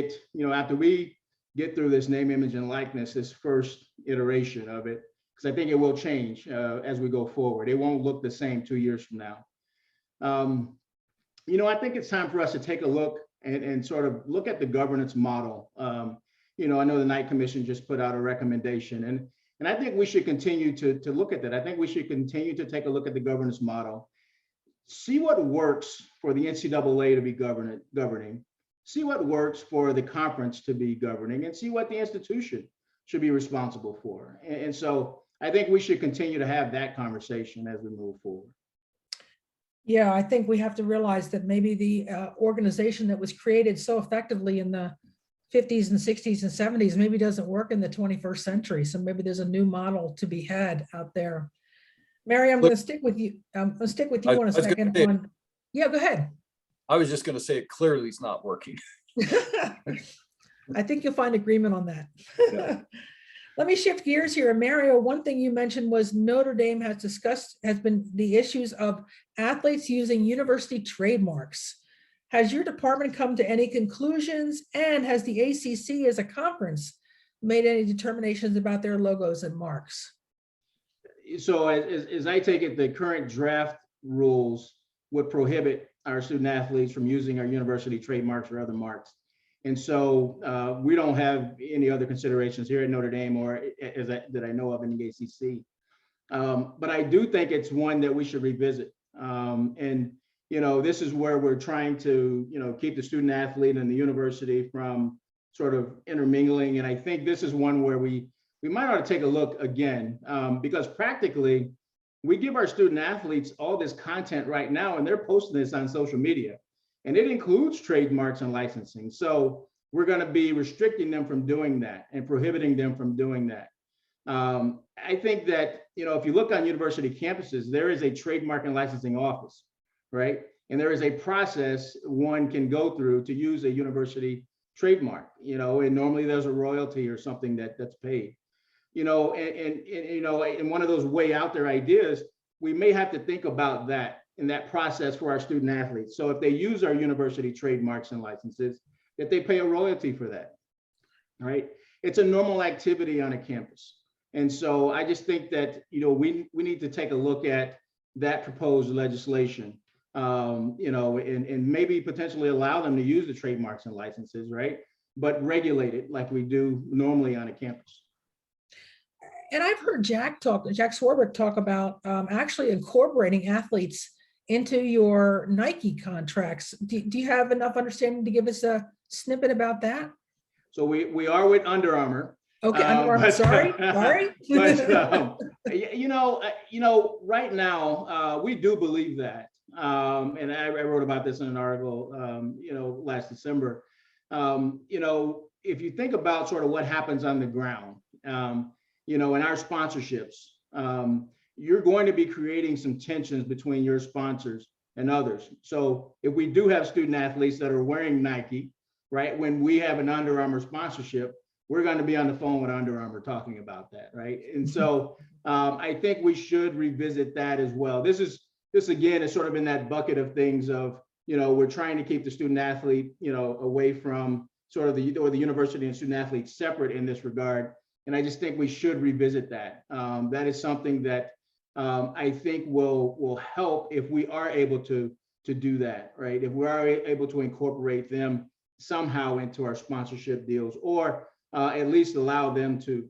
after we get through this name, image, and likeness, this first iteration of it, because I think it will change as we go forward. It won't look the same 2 years from now. I think it's time for us to take a look and sort of look at the governance model. I know the Knight Commission just put out a recommendation, and I think we should continue to look at that. I think we should continue to take a look at the governance model, see what works for the NCAA to be governing, see what works for the conference to be governing, and see what the institution should be responsible for. And so I think we should continue to have that conversation as we move forward. Yeah, I think we have to realize that maybe the organization that was created so effectively in the 50s and 60s and 70s maybe doesn't work in the 21st century. So maybe there's a new model to be had out there. Mary, I'm going to stick with you. I'm going to stick with you on a second. Yeah, go ahead. I was just going to say it clearly is not working. I think you'll find agreement on that. Yeah. Let me shift gears here. Mario, one thing you mentioned was Notre Dame has been the issues of athletes using university trademarks. Has your department come to any conclusions, and has the ACC as a conference made any determinations about their logos and marks? So as I take it, the current draft rules would prohibit our student athletes from using our university trademarks or other marks. And so we don't have any other considerations here at Notre Dame or that I know of in the ACC. But I do think it's one that we should revisit. This is where we're trying to, keep the student athlete and the university from sort of intermingling. And I think this is one where we might ought to take a look again, because practically we give our student athletes all this content right now, and they're posting this on social media. And it includes trademarks and licensing. So we're going to be restricting them from doing that and prohibiting them from doing that. I think that, if you look on university campuses, there is a trademark and licensing office, right? And there is a process one can go through to use a university trademark, and normally there's a royalty or something that's paid, and one of those way out there ideas, we may have to think about that in that process for our student athletes. So if they use our university trademarks and licenses, that they pay a royalty for that, right? It's a normal activity on a campus. And so I just think that, we need to take a look at that proposed legislation, and maybe potentially allow them to use the trademarks and licenses, right? But regulate it like we do normally on a campus. And I've heard Jack Swarbrick talk about actually incorporating athletes into your Nike contracts. Do you have enough understanding to give us a snippet about that? So we are with Under Armour. Okay, Under Armour, sorry. But, right now, we do believe that. And I wrote about this in an article, last December. If you think about sort of what happens on the ground, in our sponsorships, you're going to be creating some tensions between your sponsors and others. So if we do have student athletes that are wearing Nike, right, when we have an Under Armour sponsorship, we're going to be on the phone with Under Armour talking about that, right? And so I think we should revisit that as well. This again is sort of in that bucket of things of, we're trying to keep the student athlete, away from sort of the university and student athletes separate in this regard. And I just think we should revisit that. That is something that I think will help if we are able to do that, right? If we are able to incorporate them somehow into our sponsorship deals, or at least allow them to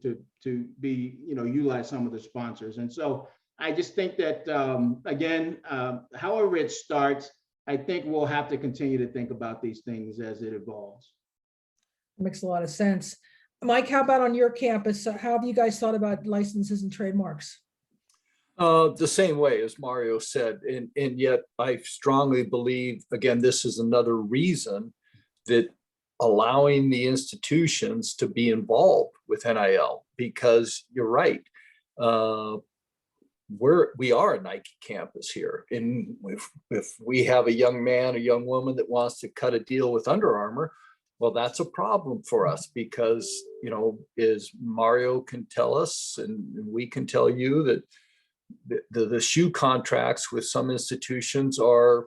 be, utilize some of the sponsors. And so I just think that, again, however it starts, I think we'll have to continue to think about these things as it evolves. Makes a lot of sense. Mike, how about on your campus? How have you guys thought about licenses and trademarks? The same way as Mario said, and yet I strongly believe, again, this is another reason that allowing the institutions to be involved with NIL, because you're right. We are a Nike campus here. And if we have a young man, a young woman that wants to cut a deal with Under Armour, Well, that's a problem for us because, you know, as Mario can tell us, and we can tell you that the shoe contracts with some institutions are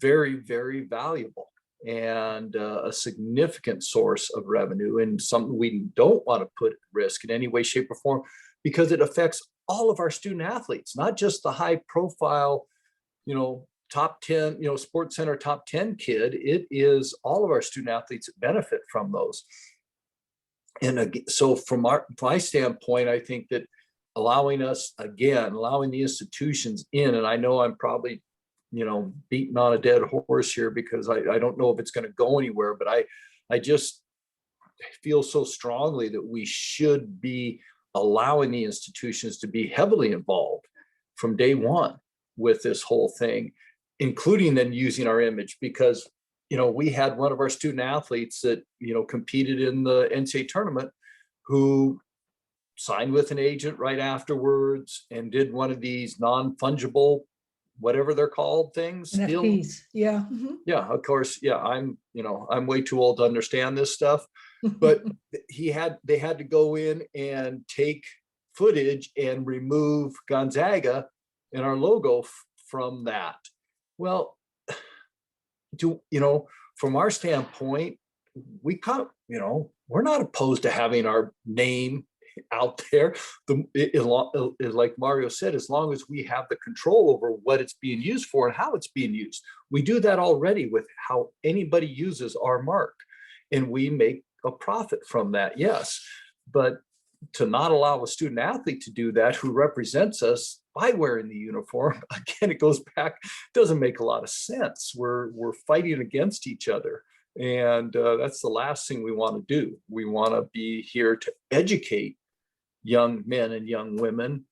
very, very valuable and a significant source of revenue, and something we don't want to put at risk in any way, shape, or form, because it affects all of our student athletes, not just the high profile, you know, top 10, you know, Sports Center top 10 kid. It is all of our student athletes that benefit from those. And so from my standpoint, I think that allowing the institutions in, and I know I'm probably, you know, beating on a dead horse here because I don't know if it's going to go anywhere, but I just feel so strongly that we should be allowing the institutions to be heavily involved from day one with this whole thing, including then using our image, because, you know, we had one of our student athletes that, you know, competed in the NCAA tournament who signed with an agent right afterwards and did one of these non-fungible, whatever they're called, things. NFTs. Yeah. Mhm. Yeah, of course. Yeah, I'm way too old to understand this stuff, but they had to go in and take footage and remove Gonzaga and our logo from that. Well, from our standpoint, we kind of, you know, we're not opposed to having our name out there. Like Mario said, as long as we have the control over what it's being used for and how it's being used. We do that already with how anybody uses our mark, and we make a profit from that, yes. But to not allow a student athlete to do that who represents us by wearing the uniform, again, it goes back, doesn't make a lot of sense. We're fighting against each other. And that's the last thing we want to do. We want to be here to educate young men and young women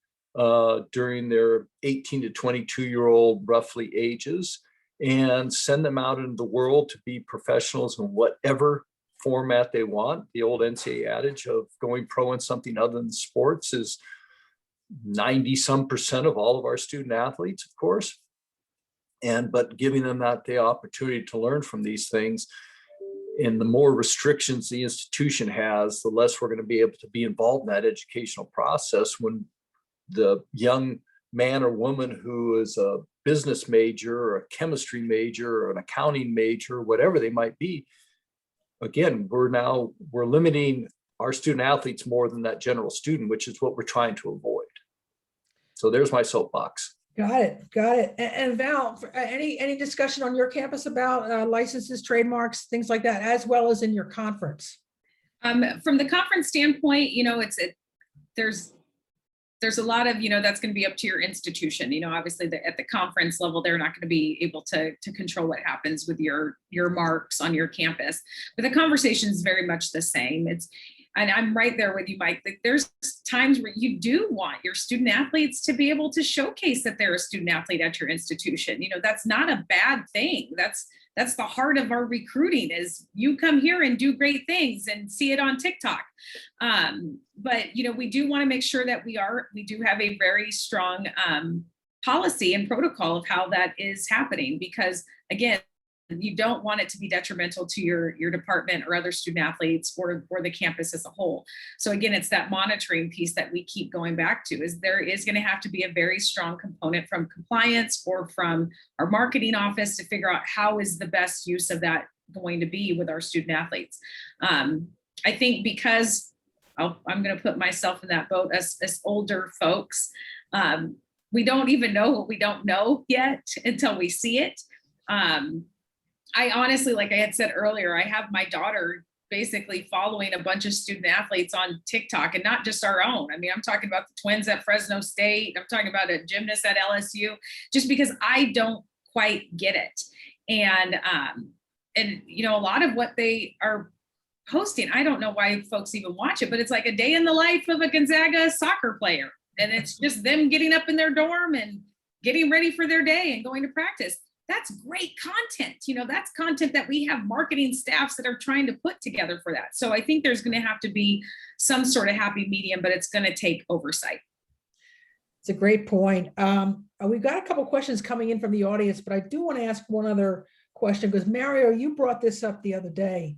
during their 18 to 22-year-old roughly ages, and send them out into the world to be professionals in whatever format they want. The old NCAA adage of going pro in something other than sports is 90% of all of our student athletes, of course. But giving them the opportunity to learn from these things. And the more restrictions the institution has, the less we're going to be able to be involved in that educational process when the young man or woman who is a business major or a chemistry major or an accounting major, whatever they might be. Again, we're limiting our student athletes more than that general student, which is what we're trying to avoid. So there's my soapbox. Got it. And Val, any discussion on your campus about licenses, trademarks, things like that, as well as in your conference? From the conference standpoint, you know, there's a lot of, you know, that's going to be up to your institution. You know, obviously at the conference level, they're not going to be able to control what happens with your marks on your campus. But the conversation is very much the same. And I'm right there with you, Mike. Like, there's times where you do want your student athletes to be able to showcase that they're a student athlete at your institution. You know, that's not a bad thing. That's the heart of our recruiting, is you come here and do great things and see it on TikTok. But, you know, we do want to make sure that we do have a very strong policy and protocol of how that is happening, because again, you don't want it to be detrimental to your department or other student athletes or the campus as a whole. So again, it's that monitoring piece that we keep going back to, is there is going to have to be a very strong component from compliance or from our marketing office to figure out how is the best use of that going to be with our student athletes. I think because I'm going to put myself in that boat as older folks, we don't even know what we don't know yet until we see it. I honestly, like I had said earlier, I have my daughter basically following a bunch of student athletes on TikTok, and not just our own. I mean, I'm talking about the twins at Fresno State. I'm talking about a gymnast at LSU, just because I don't quite get it. And you know, a lot of what they are posting, I don't know why folks even watch it, but it's like a day in the life of a Gonzaga soccer player. And it's just them getting up in their dorm and getting ready for their day and going to practice. That's great content. You know, that's content that we have marketing staffs that are trying to put together for that. So I think there's going to have to be some sort of happy medium, but it's going to take oversight. It's a great point. We've got a couple questions coming in from the audience, but I do want to ask one other question, because Mario, you brought this up the other day.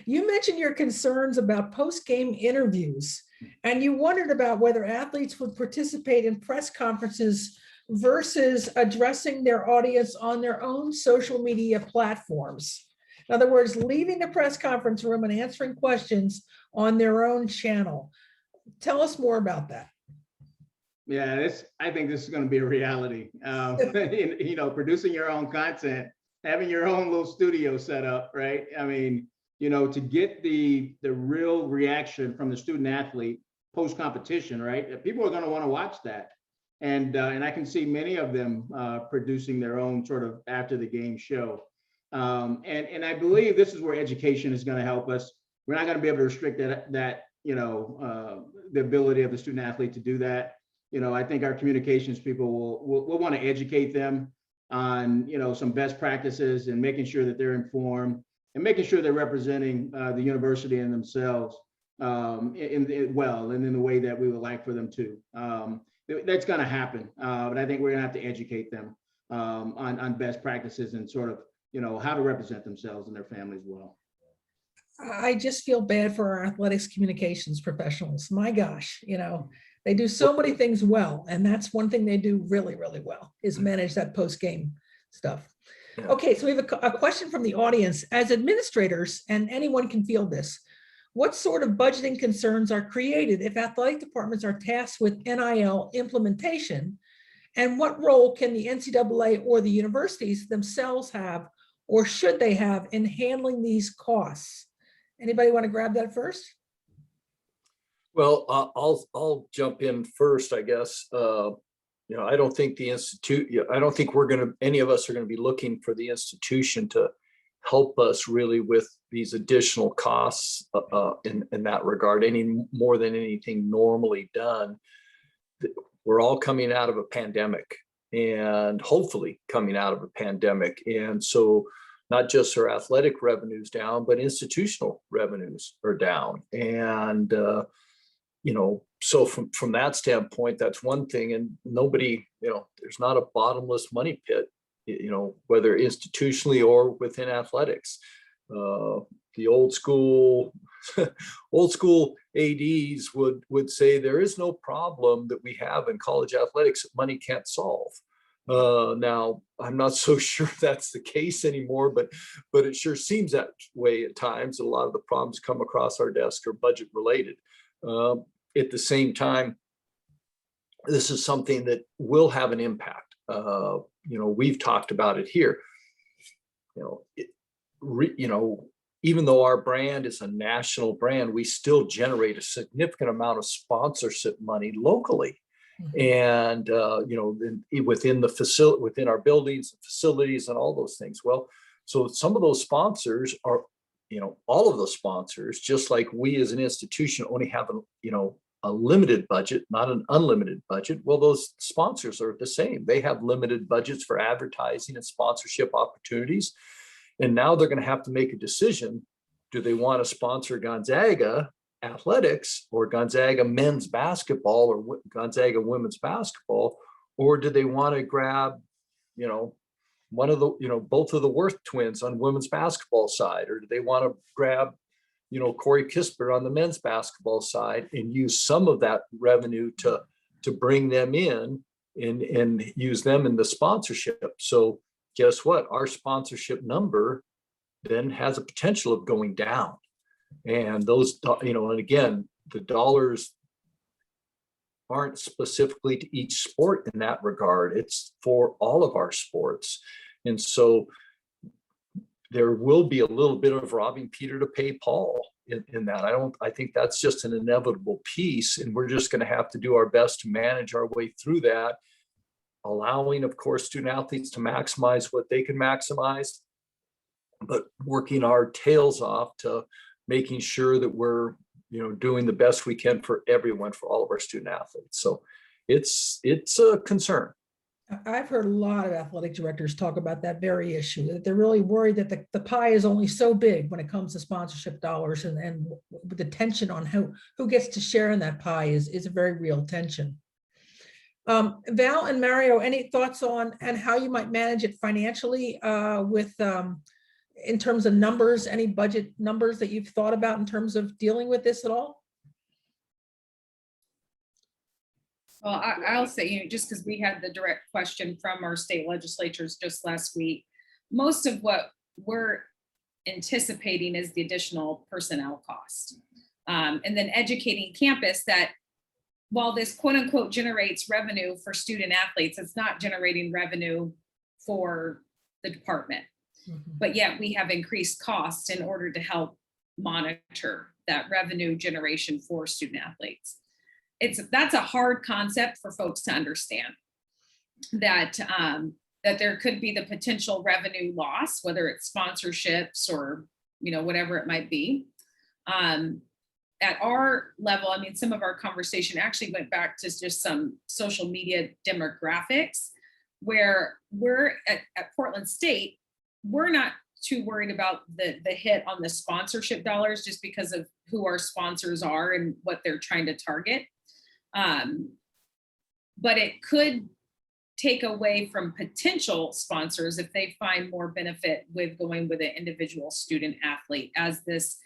You mentioned your concerns about post-game interviews, and you wondered about whether athletes would participate in press conferences versus addressing their audience on their own social media platforms. In other words, leaving the press conference room and answering questions on their own channel. Tell us more about that. Yeah, I think this is going to be a reality. You know, producing your own content, having your own little studio set up, right? I mean, you know, to get the real reaction from the student athlete post competition, right? People are going to want to watch that, and I can see many of them producing their own sort of after the game show. And I believe this is where education is going to help us. We're not going to be able to restrict that you know, the ability of the student athlete to do that. You know, I think our communications people will want to educate them on, you know, some best practices and making sure that they're informed and making sure they're representing the university and themselves well and in the way that we would like for them to. That's going to happen, but I think we're going to have to educate them on best practices and sort of, you know, how to represent themselves and their families well. I just feel bad for our athletics communications professionals. My gosh, you know, they do so many things well, and that's one thing they do really, really well is manage that post-game stuff. Yeah. Okay, so we have a question from the audience. As administrators, and anyone can field this, what sort of budgeting concerns are created if athletic departments are tasked with NIL implementation? And what role can the NCAA or the universities themselves have, or should they have, in handling these costs? Anybody want to grab that first? Well, I'll jump in first, I guess. You know, I don't think I don't think any of us are going to be looking for the institution to help us really with these additional costs in that regard, any more than anything normally done. We're all coming out of a pandemic, and hopefully coming out of a pandemic. And so not just our athletic revenues down, but institutional revenues are down. And, you know, so from that standpoint, that's one thing. And nobody, you know, there's not a bottomless money pit, you know, whether institutionally or within athletics. The old school ADs would say there is no problem that we have in college athletics that money can't solve. Now, I'm not so sure that's the case anymore, but it sure seems that way at times. A lot of the problems come across our desk are budget related. At the same time, this is something that will have an impact. You know, we've talked about it here. You know, even though our brand is a national brand, we still generate a significant amount of sponsorship money locally. And you know, within the facility, within our buildings, facilities, and all those things. Well, so some of those sponsors are, you know, all of those sponsors, just like we as an institution only have a limited budget, not an unlimited budget. Well, those sponsors are the same. They have limited budgets for advertising and sponsorship opportunities. And now they're going to have to make a decision. Do they want to sponsor Gonzaga athletics or Gonzaga men's basketball or Gonzaga women's basketball? Or do they want to grab, you know, one of the, you know, both of the Worth twins on women's basketball side? Or do they want to grab, you know, Corey Kispert on the men's basketball side and use some of that revenue to bring them in and use them in the sponsorship? So guess what? Our sponsorship number then has a potential of going down. And those, you know, and again, the dollars aren't specifically to each sport in that regard. It's for all of our sports. And so there will be a little bit of robbing Peter to pay Paul in that. I think that's just an inevitable piece. And we're just going to have to do our best to manage our way through that, allowing, of course, student athletes to maximize what they can maximize, but working our tails off to making sure that we're, you know, doing the best we can for everyone, for all of our student athletes. So it's a concern. I've heard a lot of athletic directors talk about that very issue, that they're really worried that the pie is only so big when it comes to sponsorship dollars, and the tension on who gets to share in that pie is a very real tension. Val and Mario, any thoughts on and how you might manage it financially with in terms of numbers, any budget numbers that you've thought about in terms of dealing with this at all? Well, I'll say, just because we had the direct question from our state legislatures just last week, most of what we're anticipating is the additional personnel cost. And then educating campus that while this quote unquote generates revenue for student athletes, it's not generating revenue for the department. But yet we have increased costs in order to help monitor that revenue generation for student athletes. That's a hard concept for folks to understand, that that there could be the potential revenue loss, whether it's sponsorships or whatever it might be. At our level, I mean, some of our conversation actually went back to just some social media demographics, where we're at Portland State, we're not too worried about the hit on the sponsorship dollars, just because of who our sponsors are and what they're trying to target. But it could take away from potential sponsors if they find more benefit with going with an individual student athlete as this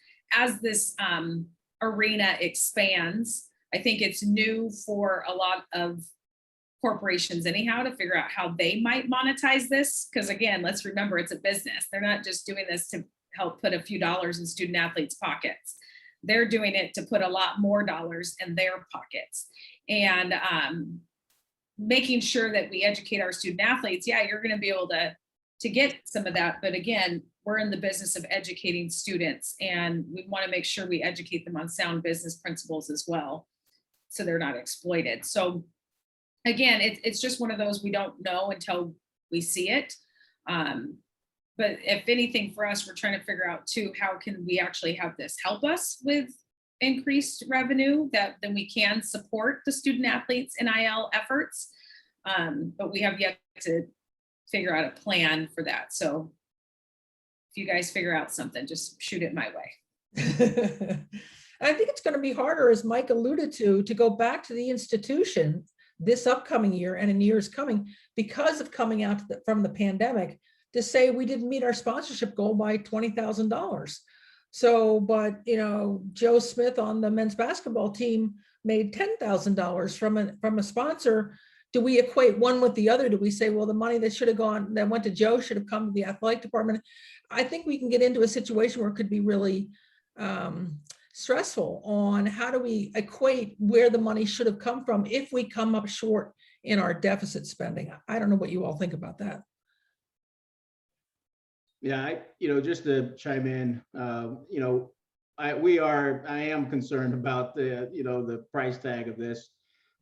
arena expands. I think it's new for a lot of corporations anyhow to figure out how they might monetize this, because again, let's remember, it's a business. They're not just doing this to help put a few dollars in student athletes' pockets. They're doing it to put a lot more dollars in their pockets. And making sure that we educate our student athletes. Yeah, you're going to be able to get some of that, but again, we're in the business of educating students, and we want to make sure we educate them on sound business principles as well, so they're not exploited. So again, it's just one of those we don't know until we see it. But if anything, for us, we're trying to figure out too, how can we actually have this help us with increased revenue that then we can support the student athletes NIL efforts. But we have yet to figure out a plan for that. So if you guys figure out something, just shoot it my way. I think it's going to be harder, as Mike alluded to go back to the institution this upcoming year and in years coming, because of coming out from the pandemic, to say we didn't meet our sponsorship goal by $20,000. So, but Joe Smith on the men's basketball team made $10,000 from a sponsor. Do we equate one with the other? Do we say, well, the money that went to Joe should have come to the athletic department? I think we can get into a situation where it could be really stressful on how do we equate where the money should have come from if we come up short in our deficit spending. I don't know what you all think about that. Yeah, just to chime in, I am concerned about the price tag of this,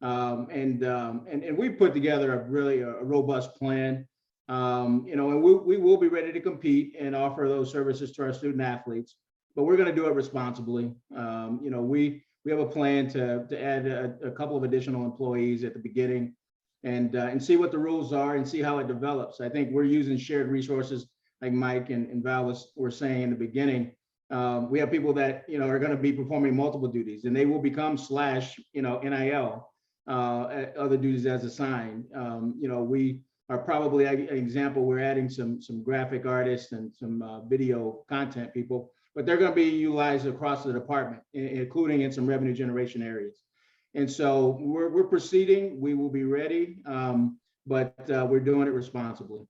and we put together a robust plan, and we will be ready to compete and offer those services to our student athletes, but we're going to do it responsibly. We have a plan to add a couple of additional employees at the beginning, and see what the rules are and see how it develops. I think we're using shared resources, like Mike and Val were saying in the beginning. We have people that are going to be performing multiple duties, and they will become NIL other duties as assigned. We are probably an example. We're adding some graphic artists and some video content people, but they're going to be utilized across the department, including in some revenue generation areas. And so we're proceeding. We will be ready, but we're doing it responsibly.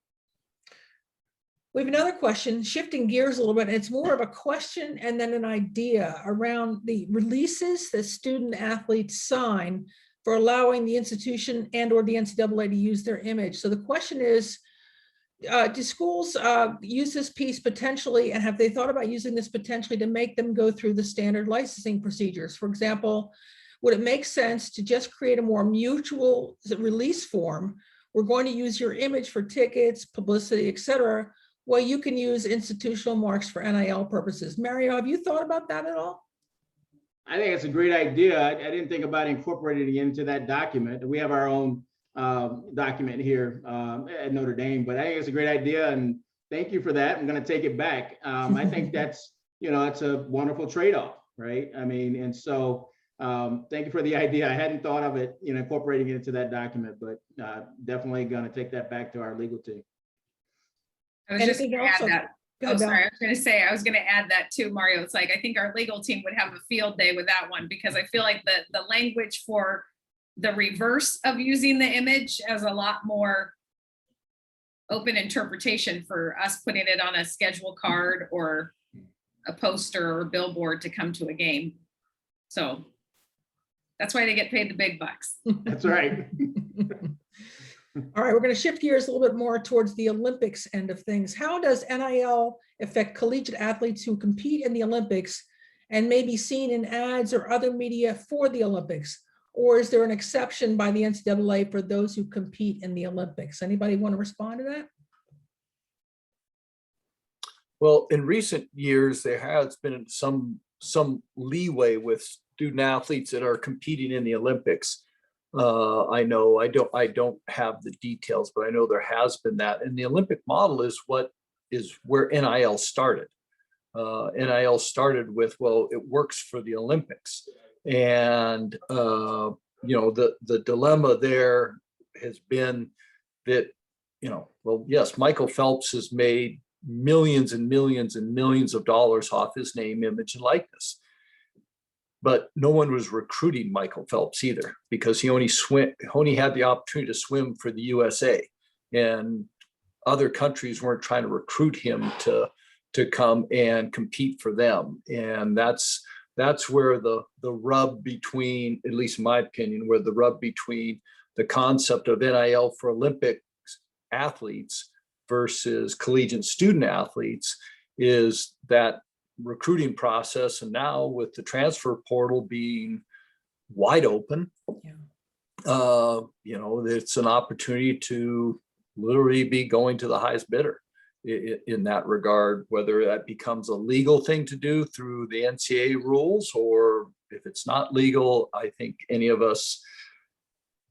We have another question, shifting gears a little bit. It's more of a question and then an idea around the releases that student athletes sign for allowing the institution and or the NCAA to use their image. So the question is, do schools use this piece potentially, and have they thought about using this potentially to make them go through the standard licensing procedures? For example, would it make sense to just create a more mutual release form? We're going to use your image for tickets, publicity, et cetera. Well, you can use institutional marks for NIL purposes. Mario, have you thought about that at all? I think it's a great idea. I didn't think about incorporating it into that document. We have our own document here at Notre Dame, but I think it's a great idea, and thank you for that. I'm going to take it back. I think that's, it's a wonderful trade-off, right? I mean, and so Thank you for the idea. I hadn't thought of it, incorporating it into that document, but definitely going to take that back to our legal team. I was just Anything gonna else? add that. Go Oh, ahead, Val. sorry, I was gonna say, I was gonna add that too, Mario. It's like, I think our legal team would have a field day with that one, because I feel like the language for the reverse of using the image has a lot more open interpretation for us putting it on a schedule card or a poster or billboard to come to a game. So that's why they get paid the big bucks. That's right. All right, we're going to shift gears a little bit more towards the Olympics end of things. How does NIL affect collegiate athletes who compete in the Olympics and may be seen in ads or other media for the Olympics? Or is there an exception by the NCAA for those who compete in the Olympics? Anybody want to respond to that? Well, in recent years, there has been some leeway with student athletes that are competing in the Olympics. I know I don't have the details, but I know there has been that. And the Olympic model is where NIL started. NIL started with, well, it works for the Olympics. And the dilemma there has been that, well, yes, Michael Phelps has made millions and millions and millions of dollars off his name, image, and likeness. But no one was recruiting Michael Phelps either, because he only had the opportunity to swim for the USA, and other countries weren't trying to recruit him to come and compete for them. And that's where the rub between, at least in my opinion, where the rub between the concept of NIL for Olympic athletes versus collegiate student athletes is that recruiting process. And now with the transfer portal being wide open, it's an opportunity to literally be going to the highest bidder in that regard, whether that becomes a legal thing to do through the NCAA rules, or if it's not legal. I think any of us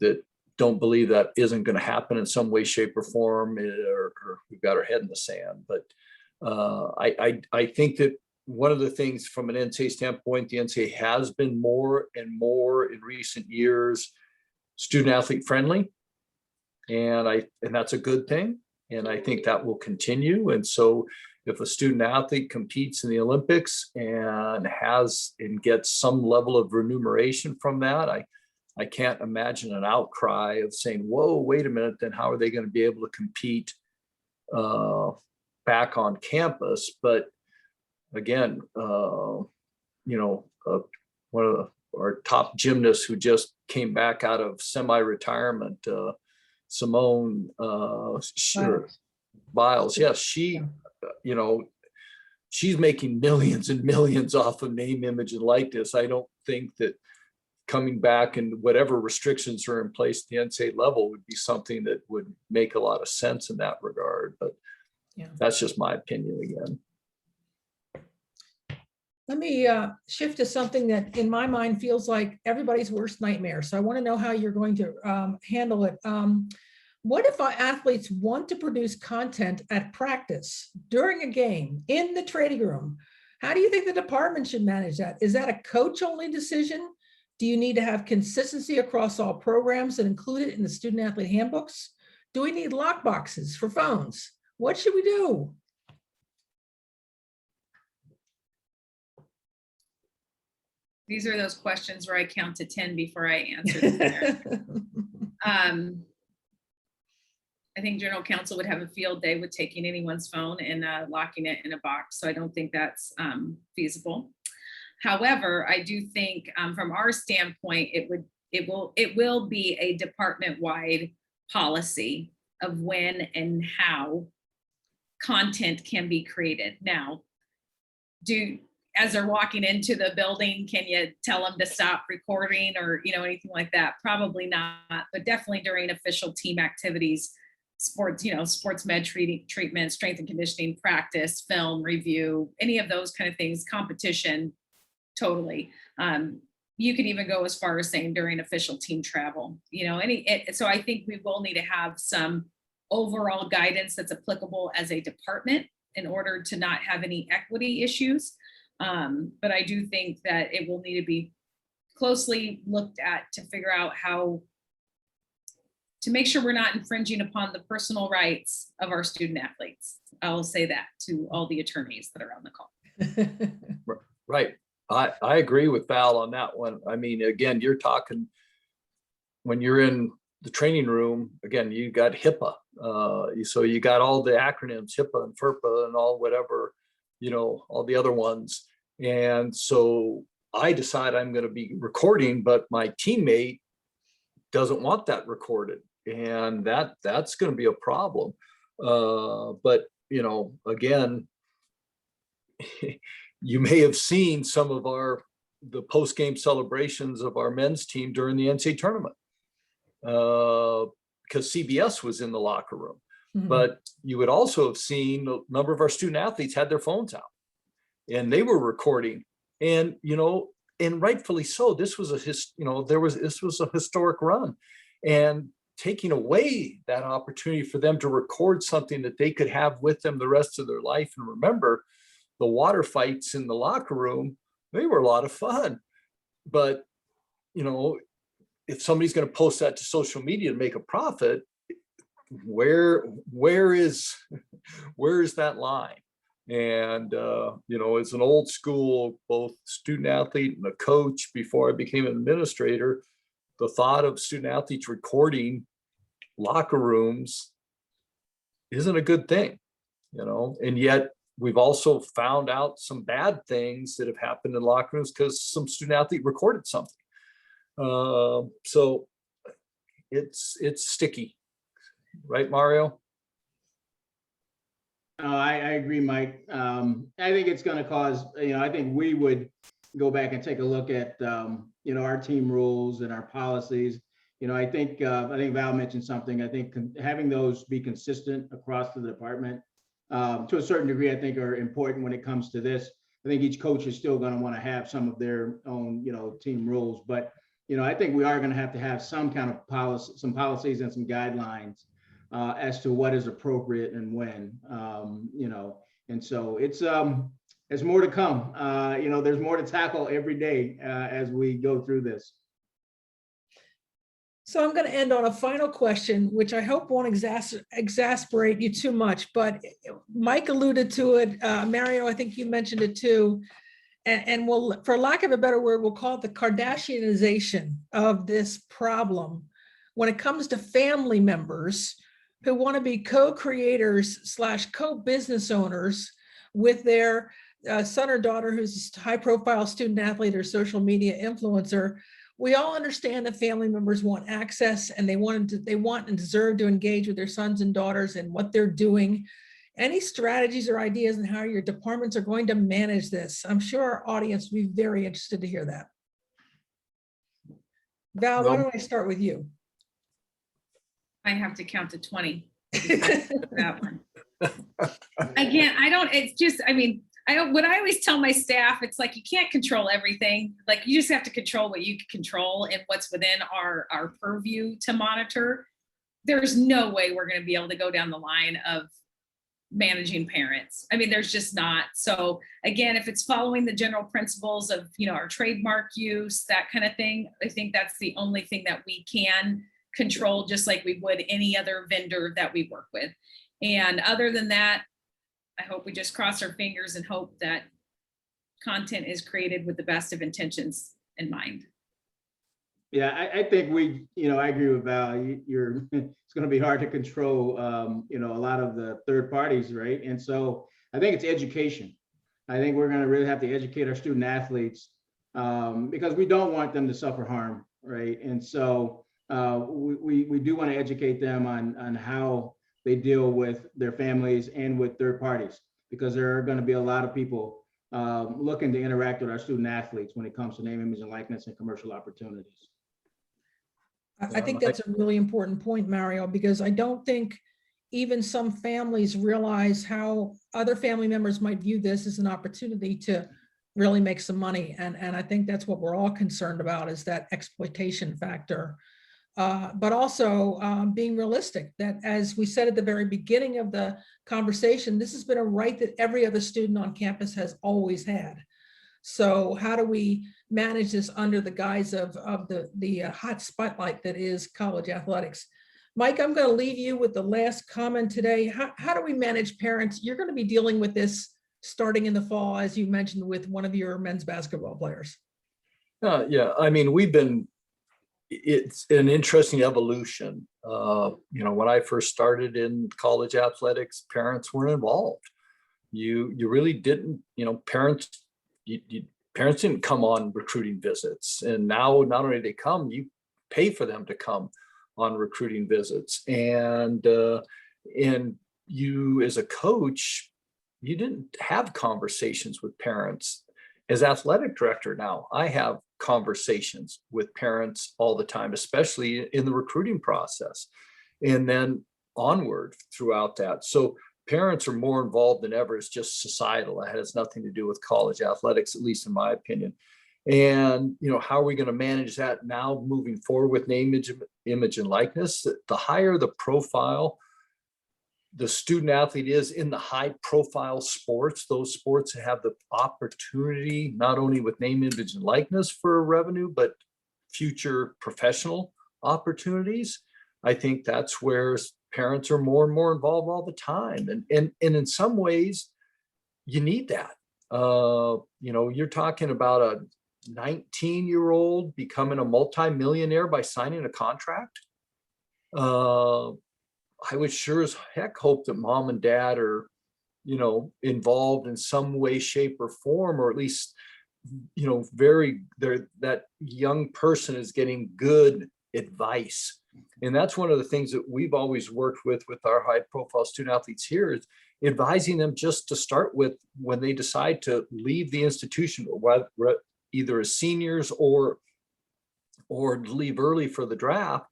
that don't believe that isn't going to happen in some way, shape, or form, or we've got our head in the sand. But I think that one of the things from an NCAA standpoint, the NCAA has been more and more in recent years student athlete friendly, and that's a good thing. And I think that will continue. And so if a student athlete competes in the Olympics and gets some level of remuneration from that, I can't imagine an outcry of saying, whoa, wait a minute, then how are they going to be able to compete back on campus? But again, one of our top gymnasts who just came back out of semi-retirement, Simone Biles. Yes, she's making millions and millions off of name, image, and likeness. I don't think that coming back and whatever restrictions are in place at the NCAA level would be something that would make a lot of sense in that regard. But that's just my opinion again. Let me shift to something that in my mind feels like everybody's worst nightmare. So I want to know how you're going to handle it. What if our athletes want to produce content at practice, during a game, in the trading room? How do you think the department should manage that? Is that a coach-only decision? Do you need to have consistency across all programs and include it in the student athlete handbooks? Do we need lock boxes for phones? What should we do? These are those questions where I count to 10 before I answer them. I think general counsel would have a field day with taking anyone's phone and locking it in a box. So I don't think that's feasible. However, I do think from our standpoint, it will be a department-wide policy of when and how content can be created. Now, as they're walking into the building, can you tell them to stop recording or anything like that? Probably not, but definitely during official team activities, sports med treatment, strength and conditioning practice, film review, any of those kind of things, competition, totally. You could even go as far as saying during official team travel, so I think we will need to have some overall guidance that's applicable as a department in order to not have any equity issues. But I do think that it will need to be closely looked at to figure out how to make sure we're not infringing upon the personal rights of our student athletes. I'll say that to all the attorneys that are on the call. Right. I agree with Val on that one. I mean, again, you're talking when you're in the training room, again, you got HIPAA. So you got all the acronyms, HIPAA and FERPA and all whatever, all the other ones. And so I decide I'm going to be recording, but my teammate doesn't want that recorded. And that's going to be a problem. But, again, you may have seen some of the post-game celebrations of our men's team during the NCAA tournament because CBS was in the locker room. Mhm. But you would also have seen a number of our student athletes had their phones out and they were recording. And, and rightfully so. This was this was a historic run, and taking away that opportunity for them to record something that they could have with them the rest of their life. And remember, the water fights in the locker room, they were a lot of fun. But, if somebody's going to post that to social media to make a profit, where is that line? And, as an old school, both student athlete and a coach before I became an administrator, the thought of student athletes recording locker rooms isn't a good thing, and yet we've also found out some bad things that have happened in locker rooms because some student athlete recorded something. So it's sticky, right, Mario? I agree, Mike. I think it's going to cause, I think we would go back and take a look at, our team rules and our policies. I think Val mentioned something. I think having those be consistent across the department to a certain degree, I think are important when it comes to this. I think each coach is still going to want to have some of their own, team rules, but, I think we are going to have some kind of policy, some policies and some guidelines as to what is appropriate and when, and so it's more to come. There's more to tackle every day as we go through this. So I'm going to end on a final question, which I hope won't exasperate you too much, but Mike alluded to it. Mario, I think you mentioned it too. And we'll, for lack of a better word, we'll call it the Kardashianization of this problem when it comes to family members who want to be co-creators / co-business owners with their son or daughter who's a high-profile student athlete or social media influencer. We all understand that family members want access and they want and deserve to engage with their sons and daughters and what they're doing. Any strategies or ideas on how your departments are going to manage this? I'm sure our audience will be very interested to hear that. Val, why don't I start with you? I have to count to 20. That one. Again, what I always tell my staff, it's like, you can't control everything. Like, you just have to control what you can control and what's within our purview to monitor. There's no way we're going to be able to go down the line of managing parents. There's just not. So again, if it's following the general principles of, our trademark use, that kind of thing, I think that's the only thing that we can control, just like we would any other vendor that we work with. And other than that, I hope we just cross our fingers and hope that content is created with the best of intentions in mind. Yeah, I think I agree with Val. It's going to be hard to control, a lot of the third parties, right? And so I think it's education. I think we're going to really have to educate our student athletes because we don't want them to suffer harm, right? And so we do want to educate them on how they deal with their families and with third parties, because there are going to be a lot of people looking to interact with our student athletes when it comes to name, image, and likeness and commercial opportunities. I think that's a really important point, Mario, because I don't think even some families realize how other family members might view this as an opportunity to really make some money. And I think that's what we're all concerned about, is that exploitation factor. But also being realistic, that as we said at the very beginning of the conversation, this has been a right that every other student on campus has always had. So how do we manage this under the guise of the hot spotlight that is college athletics? Mike, I'm going to leave you with the last comment today. How do we manage parents? You're going to be dealing with this starting in the fall, as you mentioned, with one of your men's basketball players. Yeah, I mean, it's an interesting evolution. When I first started in college athletics, parents weren't involved. You really didn't, parents didn't come on recruiting visits. And now not only they come, you pay for them to come on recruiting visits. And you as a coach, you didn't have conversations with parents. As athletic director now, I have conversations with parents all the time, especially in the recruiting process, and then onward throughout that. So parents are more involved than ever. It's just societal. It has nothing to do with college athletics, at least in my opinion. And, how are we going to manage that now moving forward with name, image, and likeness? The higher the profile the student athlete is in the high profile sports, those sports have the opportunity, not only with name, image, and likeness for revenue, but future professional opportunities. I think that's where parents are more and more involved all the time. And in some ways, you need that. You're talking about a 19-year-old becoming a multimillionaire by signing a contract. I would sure as heck hope that mom and dad are, involved in some way, shape, or form, or at least, that young person is getting good advice. And that's one of the things that we've always worked with our high profile student athletes here, is advising them just to start with when they decide to leave the institution, either as seniors or leave early for the draft,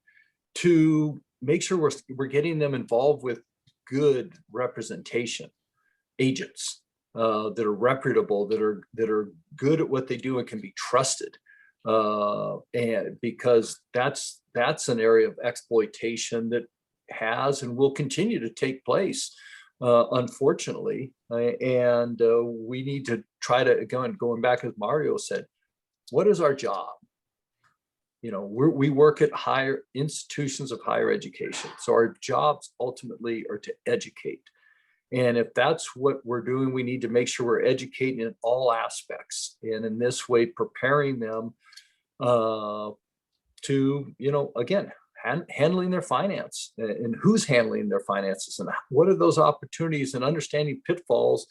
to make sure we're getting them involved with good representation agents that are reputable, that are good at what they do and can be trusted. And because that's an area of exploitation that has and will continue to take place, unfortunately. And we need to try to, again, going back, as Mario said, what is our job? We work at higher institutions of higher education. So our jobs ultimately are to educate. And if that's what we're doing, we need to make sure we're educating in all aspects. And in this way, preparing them to, again, handling their finance, and who's handling their finances, and what are those opportunities, and understanding pitfalls,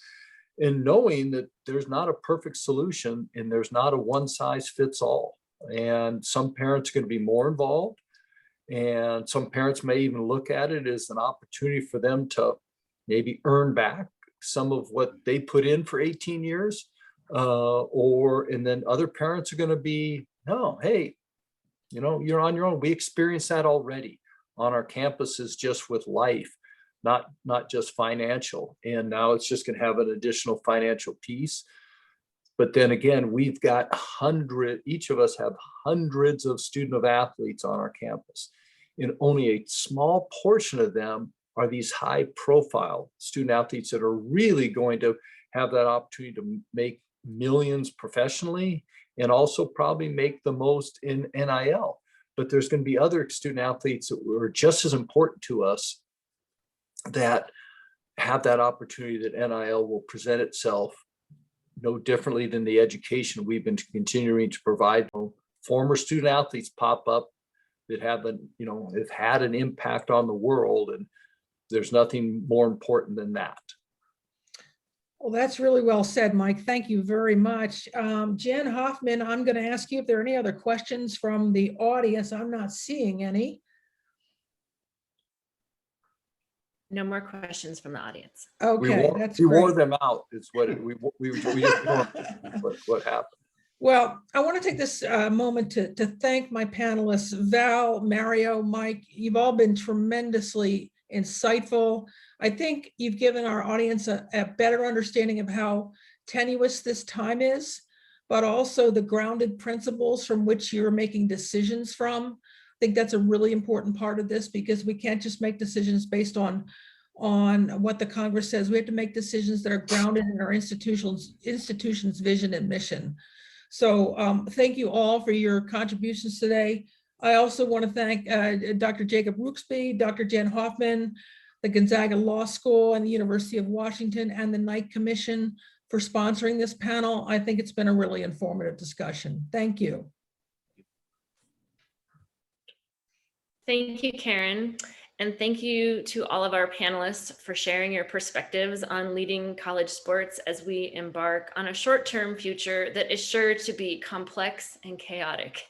and knowing that there's not a perfect solution and there's not a one size fits all. And some parents are going to be more involved, and some parents may even look at it as an opportunity for them to maybe earn back some of what they put in for 18 years. And then other parents are going to be, no, hey, you're on your own. We experienced that already on our campuses, just with life, not just financial. And now it's just going to have an additional financial piece. But then again, we've got each of us have hundreds of student athletes on our campus. And only a small portion of them are these high profile student athletes that are really going to have that opportunity to make millions professionally, and also probably make the most in NIL. But there's going to be other student athletes that are just as important to us that have that opportunity, that NIL will present itself no differently than the education we've been continuing to provide. Former student athletes pop up that have had an impact on the world, and there's nothing more important than that. Well, that's really well said, Mike. Thank you very much. Jen Hoffman, I'm going to ask you if there are any other questions from the audience. I'm not seeing any. No more questions from the audience. Okay, that's we great. wore them out. Is what we just what happened. Well, I want to take this moment to thank my panelists, Val, Mario, Mike. You've all been tremendously insightful. I think you've given our audience a better understanding of how tenuous this time is, but also the grounded principles from which you're making decisions from. I think that's a really important part of this, because we can't just make decisions based on on what the Congress says. We have to make decisions that are grounded in our institution's vision and mission. So thank you all for your contributions today. I also want to thank Dr. Jacob Rooksby, Dr. Jen Hoffman, the Gonzaga Law School and the University of Washington and the Knight Commission for sponsoring this panel. I think it's been a really informative discussion. Thank you. Thank you, Karen. And thank you to all of our panelists for sharing your perspectives on leading college sports as we embark on a short-term future that is sure to be complex and chaotic.